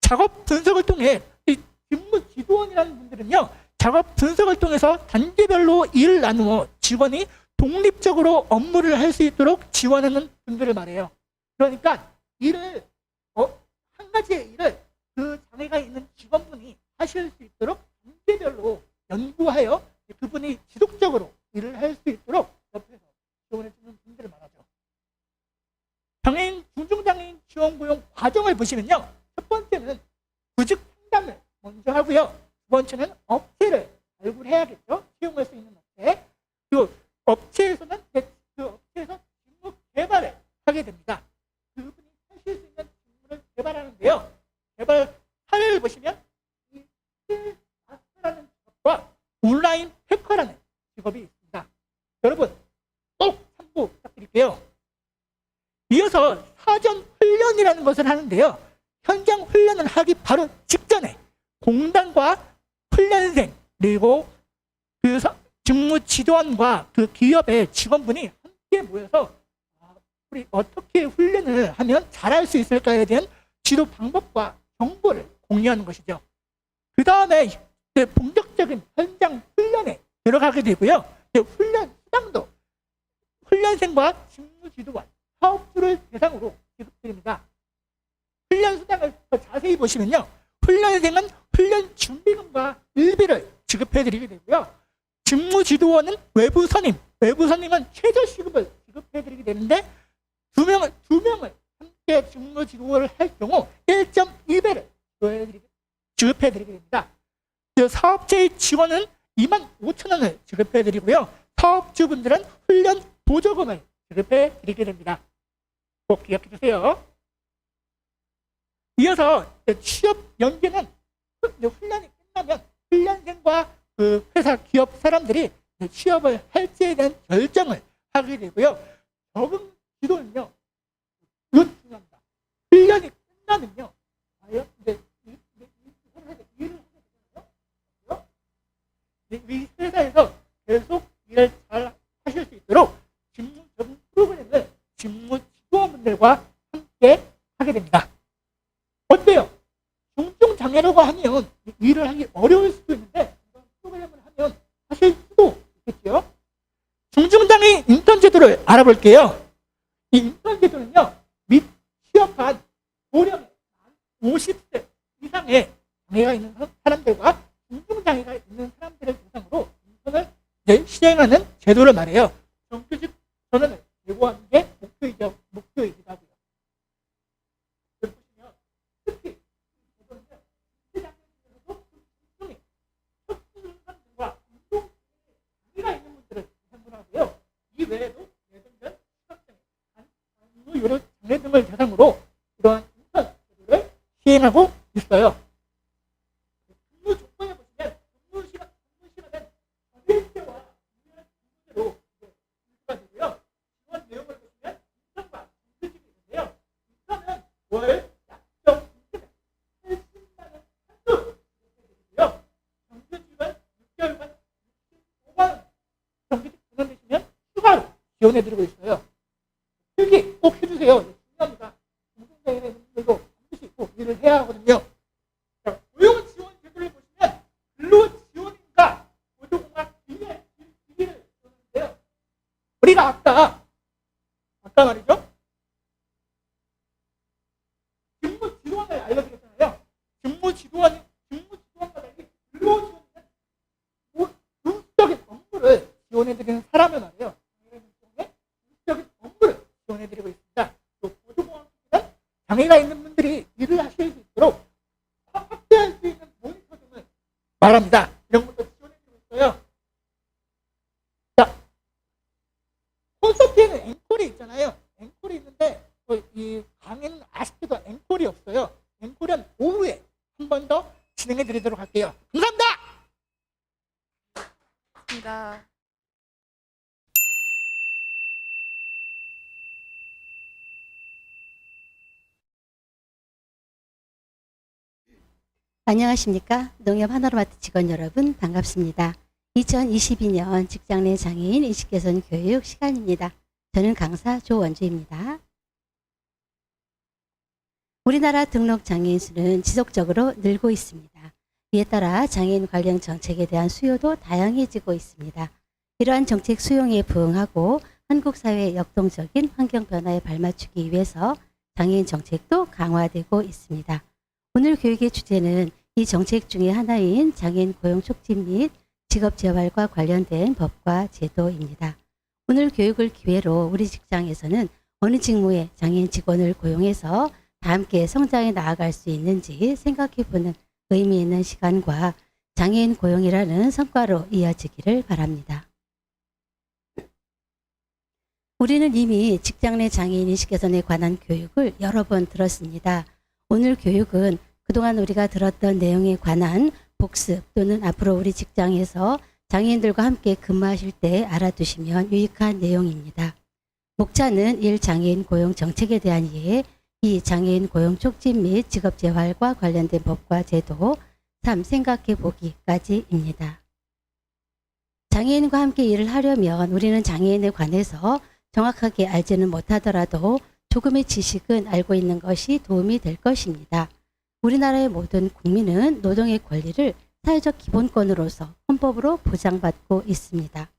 작업 분석을 통해 이 직무 지도원이라는 분들은요, 작업 분석을 통해서 단계별로 일을 나누어 직원이 독립적으로 업무를 할 수 있도록 지원하는 분들을 말해요. 그러니까 일을 한 가지의 일을 그 장애가 있는 직원분이 하실 수 있도록 단계별로 연구하여 그분이 지속적으로 일을 할 수 있도록 옆에서 지원해 주는 분들을 말하죠. 장애인, 중증장애인 지원고용 과정을 보시면요, 첫 번째는 구직 상담을 먼저 하고요. 두 번째는 업체를 발굴해야겠죠. 채용할 수 있는 업체. 그리고 업체에서는 그 업체에서 직무 개발을 하게 됩니다. 그분이 하실 수 있는 직무를 개발하는데요. 개발 사례를 보시면 이 마스터라는 직업과 온라인 해커라는 직업이 있습니다. 여러분 꼭 참고 부탁드릴게요. 이어서 사전 훈련이라는 것을 하는데요. 현장 훈련을 하기 바로 직전에 공단과 훈련생 그리고 그 직무 지도원과 그 기업의 직원분이 함께 모여서 우리 어떻게 훈련을 하면 잘할 수 있을까에 대한 지도 방법과 정보를 공유하는 것이죠. 그 다음에 본격적인 현장 훈련에 들어가게 되고요. 훈련 수당도 훈련생과 직무 지도원, 사업주를 대상으로 지급드립니다. 훈련 수당을 더 자세히 보시면요. 훈련생은 훈련 준비금과 일비를 지급해드리게 되고요. 직무 지도원은 외부 선임은 최저 시급을 지급해드리게 되는데 두 명을 함께 직무 지도원을 할 경우 1.2배를 지급해드리게 됩니다. 사업체의 지원은 25,000원을 지급해드리고요. 사업주분들은 훈련 보조금을 지급해드리게 됩니다. 꼭 기억해 주세요. 이어서 취업 연계는 훈련이 끝나면 훈련생과 그 회사 회사 기업 사람들이 취업을 할지에 대한 결정을 하게 되고요. 적응 기도는요. 이건 중요합니다. 1년이 끝나면요. 과연 이제 이 일을 하게 되잖아요. 이 회사에서 계속 일을 잘 하실 수 있도록 직무 적응 프로그램을 직무 지도원분들과 함께 하게 됩니다. 어때요? 중증 장애라고 하면 일을 하기 어려울 수도 있는데 이런 프로그램을 하면 하실 수도 있겠죠. 중증 장애 인턴 제도를 알아볼게요. 이 인턴 제도는요, 및 취업한 고령 50세 이상의 장애가 있는 사람들과 중증 장애가 있는 사람들을 대상으로 인턴을 시행하는 제도를 말해요. 정규직 전환을 제고하는 게 목표이기도 하고요. 특히 장애가 있는 분들을 대상으로 하고요. 이 외에도 뇌전변, 시각장애, 여러 장애 등을 대상으로 이러한 인턴 제도를 시행하고 있어요. 근무 조건에 보시면 근무 시간은 1대와 유연근무제로 분수가 되고요. 지원 내용을 보시면 인턴과 정규직이 있는데요. 인턴은 월 약정 80만 원 한도 되고요. 정규직은 6개월간 65만 원 정규직 전환되시면 추가로 지원해드리고 있어요. 필기 꼭 해주세요. 중요합니다. 중증장애인 분들도 반드시 꼭 일을 해야 하거든요. 자, 고용 지원 제도를 보시면 근로 지원인가 보조공학 기기를 보는데요. 우리가 아까 말이죠. 직무 지도원을 알려드렸잖아요. 직무 지도원과 달리 근로 지원은 공적인 업무를 지원해드리는 사람을 말해요. 공적인 업무를 지원해드리고 있습니다. 또 보조공학기는 장애가 있는 분들이 일을 하실 수 있도록 확대할 수 있는 모니터 등을 말합니다. 이런 것도 지원해드리고 있어요. 자, 콘서트에는 앵콜이 있잖아요. 앵콜이 있는데 이 강의는 아쉽게도 앵콜이 없어요. 앵콜은 오후에 한 번 더 진행해드리도록 할게요. 감사합니다. 감사합니다. 안녕하십니까. 농협 하나로마트 직원 여러분 반갑습니다. 2022년 직장 내 장애인 인식개선 교육 시간입니다. 저는 강사 조원주입니다. 우리나라 등록 장애인 수는 지속적으로 늘고 있습니다. 이에 따라 장애인 관련 정책에 대한 수요도 다양해지고 있습니다. 이러한 정책 수용에 부응하고 한국 사회의 역동적인 환경 변화에 발맞추기 위해서 장애인 정책도 강화되고 있습니다. 오늘 교육의 주제는 이 정책 중의 하나인 장애인 고용 촉진 및 직업 재활과 관련된 법과 제도입니다. 오늘 교육을 기회로 우리 직장에서는 어느 직무에 장애인 직원을 고용해서 다 함께 성장해 나아갈 수 있는지 생각해보는 의미 있는 시간과 장애인 고용이라는 성과로 이어지기를 바랍니다. 우리는 이미 직장 내 장애인 인식 개선에 관한 교육을 여러 번 들었습니다. 오늘 교육은 그동안 우리가 들었던 내용에 관한 복습 또는 앞으로 우리 직장에서 장애인들과 함께 근무하실 때 알아두시면 유익한 내용입니다. 목차는 1. 장애인 고용 정책에 대한 이해, 2. 장애인 고용 촉진 및 직업 재활과 관련된 법과 제도, 3. 생각해 보기까지입니다. 장애인과 함께 일을 하려면 우리는 장애인에 관해서 정확하게 알지는 못하더라도 조금의 지식은 알고 있는 것이 도움이 될 것입니다. 우리나라의 모든 국민은 노동의 권리를 사회적 기본권으로서 헌법으로 보장받고 있습니다.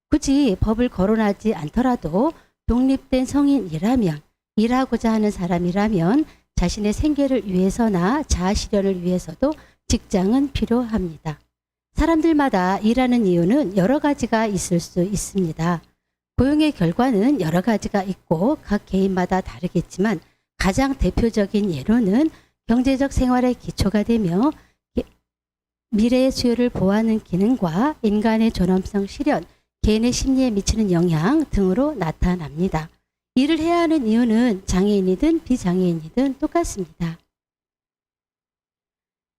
굳이 법을 거론하지 않더라도 독립된 성인이라면, 일하고자 하는 사람이라면 자신의 생계를 위해서나 자아 실현을 위해서도 직장은 필요합니다. 사람들마다 일하는 이유는 여러 가지가 있을 수 있습니다. 고용의 결과는 여러 가지가 있고 각 개인마다 다르겠지만 가장 대표적인 예로는 경제적 생활의 기초가 되며 미래의 수요를 보호하는 기능과 인간의 존엄성 실현, 개인의 심리에 미치는 영향 등으로 나타납니다. 일을 해야 하는 이유는 장애인이든 비장애인이든 똑같습니다.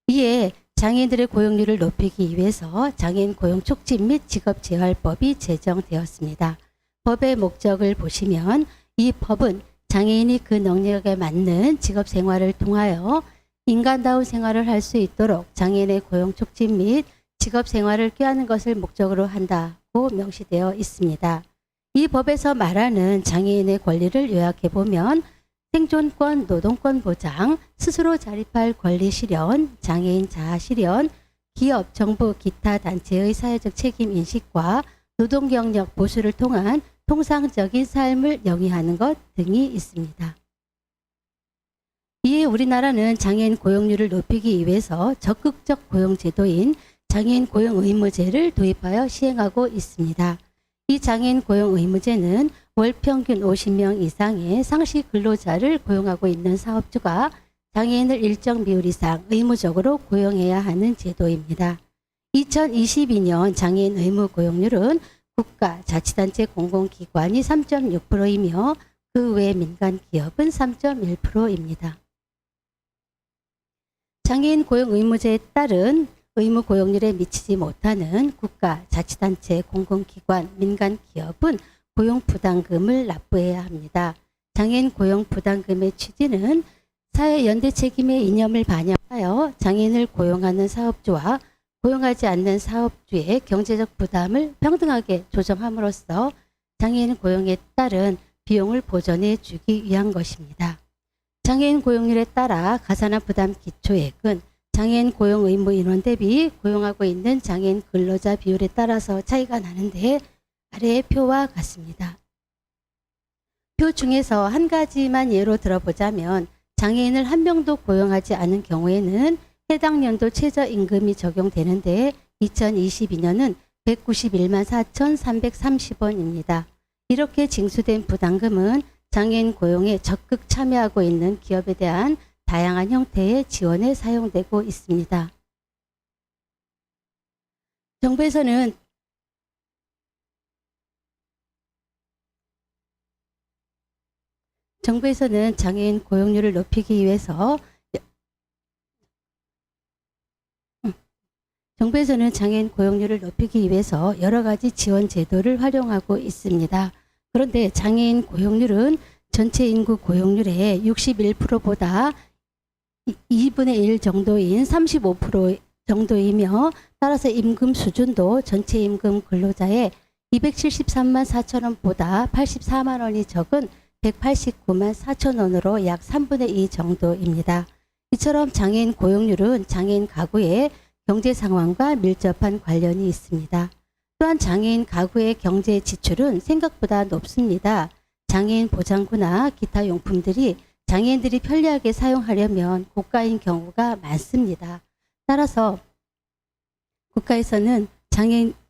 이에 장애인들의 고용률을 높이기 위해서 장애인 고용 촉진 및 직업 재활법이 제정되었습니다. 법의 목적을 보시면 이 법은 장애인이 그 능력에 맞는 직업 생활을 통하여 인간다운 생활을 할 수 있도록 장애인의 고용 촉진 및 직업 생활을 꾀하는 것을 목적으로 한다고 명시되어 있습니다. 이 법에서 말하는 장애인의 권리를 요약해 보면 생존권, 노동권 보장, 스스로 자립할 권리 실현, 장애인 자아 실현, 기업, 정부, 기타 단체의 사회적 책임 인식과 노동 경력 보수를 통한 통상적인 삶을 영위하는 것 등이 있습니다. 이에 우리나라는 장애인 고용률을 높이기 위해서 적극적 고용 제도인 장애인 고용 의무제를 도입하여 시행하고 있습니다. 이 장애인 고용 의무제는 월 평균 50명 이상의 상시 근로자를 고용하고 있는 사업주가 장애인을 일정 비율 이상 의무적으로 고용해야 하는 제도입니다. 2022년 장애인 의무 고용률은 국가, 자치단체, 공공기관이 3.6%이며 그 외 민간 기업은 3.1%입니다. 장애인 고용 의무제에 따른 의무 고용률에 미치지 못하는 국가, 자치단체, 공공기관, 민간 기업은 고용 부담금을 납부해야 합니다. 장애인 고용 부담금의 취지는 사회 연대 책임의 이념을 반영하여 장애인을 고용하는 사업주와 고용하지 않는 사업주의 경제적 부담을 평등하게 조정함으로써 장애인 고용에 따른 비용을 보전해 주기 위한 것입니다. 장애인 고용률에 따라 가산화 부담 기초액은 장애인 고용 의무 인원 대비 고용하고 있는 장애인 근로자 비율에 따라서 차이가 나는데 아래의 표와 같습니다. 표 중에서 한 가지만 예로 들어보자면 장애인을 한 명도 고용하지 않은 경우에는 해당 연도 최저임금이 적용되는데 2022년은 191만 4,330원입니다. 이렇게 징수된 부담금은 장애인 고용에 적극 참여하고 있는 기업에 대한 다양한 형태의 지원에 사용되고 있습니다. 정부에서는 장애인 고용률을 높이기 위해서 여러 가지 지원 제도를 활용하고 있습니다. 그런데 장애인 고용률은 전체 인구 고용률의 61%보다 2분의 1 정도인 35% 정도이며 따라서 임금 수준도 전체 임금 근로자의 273만 4천 원보다 84만 원이 적은 189만 4천 원으로 약 3분의 2 정도입니다. 이처럼 장애인 고용률은 장애인 가구의 경제 상황과 밀접한 관련이 있습니다. 또한 장애인 가구의 경제 지출은 생각보다 높습니다. 장애인 보장구나 기타 용품들이 장애인들이 편리하게 사용하려면 고가인 경우가 많습니다. 따라서 국가에서는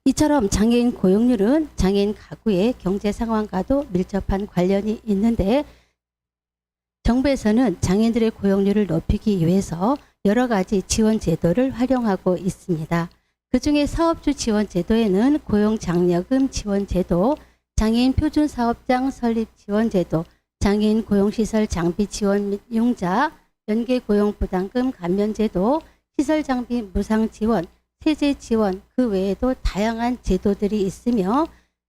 이처럼 장애인 고용률은 장애인 가구의 경제 상황과도 밀접한 관련이 있는데 정부에서는 장애인들의 고용률을 높이기 위해서 여러 가지 지원 제도를 활용하고 있습니다. 그중에 사업주 지원 제도에는 고용장려금 지원 제도, 장애인 표준사업장 설립 지원 제도, 장애인 고용시설 장비 지원 및 융자, 연계 고용부담금 감면 제도, 시설 장비 무상 지원, 세제 지원, 그 외에도 다양한 제도들이 있으며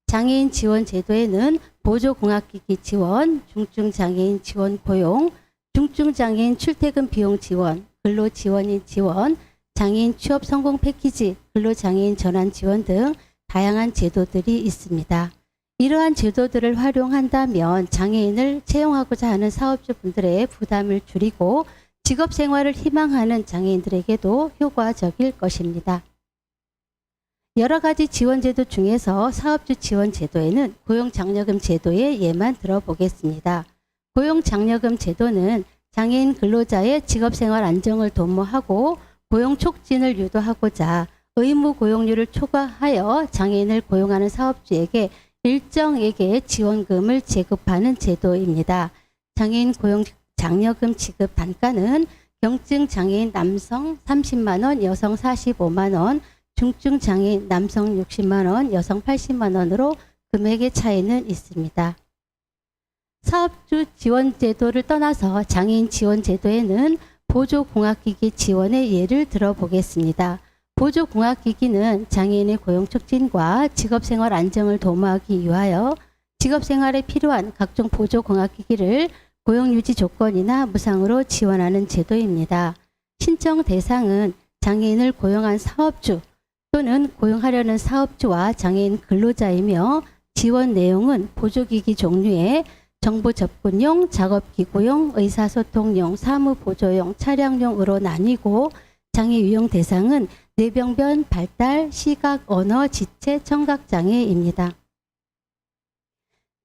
장애인 지원 제도에는 보조공학기기 지원, 중증장애인 지원 고용, 중증장애인 출퇴근 비용 지원, 근로지원인 지원, 장애인 취업 성공 패키지, 근로장애인 전환 지원 등 다양한 제도들이 있습니다. 이러한 제도들을 활용한다면 장애인을 채용하고자 하는 사업주분들의 부담을 줄이고 직업 생활을 희망하는 장애인들에게도 효과적일 것입니다. 여러 가지 지원 제도 중에서 사업주 지원 제도에는 고용장려금 제도의 예만 들어보겠습니다. 고용장려금 제도는 장애인 근로자의 직업생활 안정을 도모하고 고용 촉진을 유도하고자 의무 고용률을 초과하여 장애인을 고용하는 사업주에게 일정액의 지원금을 제급하는 제도입니다. 장애인 고용장려금 지급 단가는 경증 장애인 남성 30만 원, 여성 45만 원, 중증 장애인 남성 60만 원, 여성 80만 원으로 금액의 차이는 있습니다. 사업주 지원 제도를 떠나서 장애인 지원 제도에는 보조공학기기 지원의 예를 들어보겠습니다. 보조공학기기는 장애인의 고용 촉진과 직업생활 안정을 도모하기 위하여 직업생활에 필요한 각종 보조공학기기를 고용유지 조건이나 무상으로 지원하는 제도입니다. 신청 대상은 장애인을 고용한 사업주 또는 고용하려는 사업주와 장애인 근로자이며 지원 내용은 보조기기 종류에 정보 접근용, 작업기구용, 의사소통용, 사무보조용, 차량용으로 나뉘고 장애 유형 대상은 뇌병변, 발달, 시각, 언어, 지체, 청각장애입니다.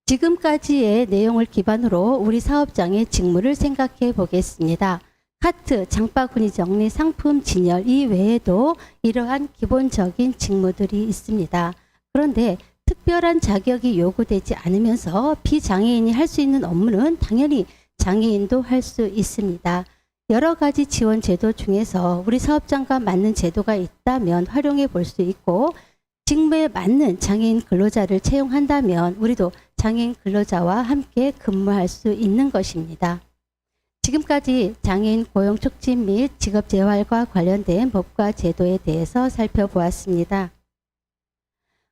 지금까지의 내용을 기반으로 우리 사업장의 직무를 생각해 보겠습니다. 카트, 장바구니 정리, 상품 진열 이외에도 이러한 기본적인 직무들이 있습니다. 그런데 특별한 자격이 요구되지 않으면서 비장애인이 할 수 있는 업무는 당연히 장애인도 할 수 있습니다. 여러 가지 지원 제도 중에서 우리 사업장과 맞는 제도가 있다면 활용해 볼 수 있고 직무에 맞는 장애인 근로자를 채용한다면 우리도 장애인 근로자와 함께 근무할 수 있는 것입니다. 지금까지 장애인 고용 촉진 및 직업 재활과 관련된 법과 제도에 대해서 살펴보았습니다.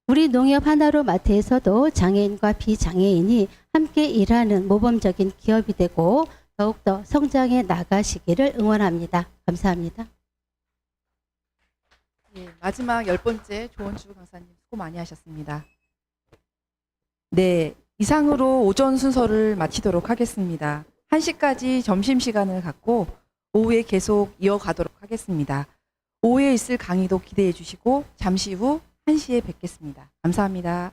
우리 농협 하나로 마트에서도 장애인과 비장애인이 함께 일하는 모범적인 기업이 되고 더욱더 성장해 나가시기를 응원합니다. 감사합니다. 예, 마지막 10번째 조원주 강사님 수고 많이 하셨습니다. 네, 이상으로 오전 순서를 마치도록 하겠습니다. 1시까지 점심시간을 갖고 오후에 계속 이어가도록 하겠습니다. 오후에 있을 강의도 기대해 주시고 잠시 후 1시에 뵙겠습니다. 감사합니다.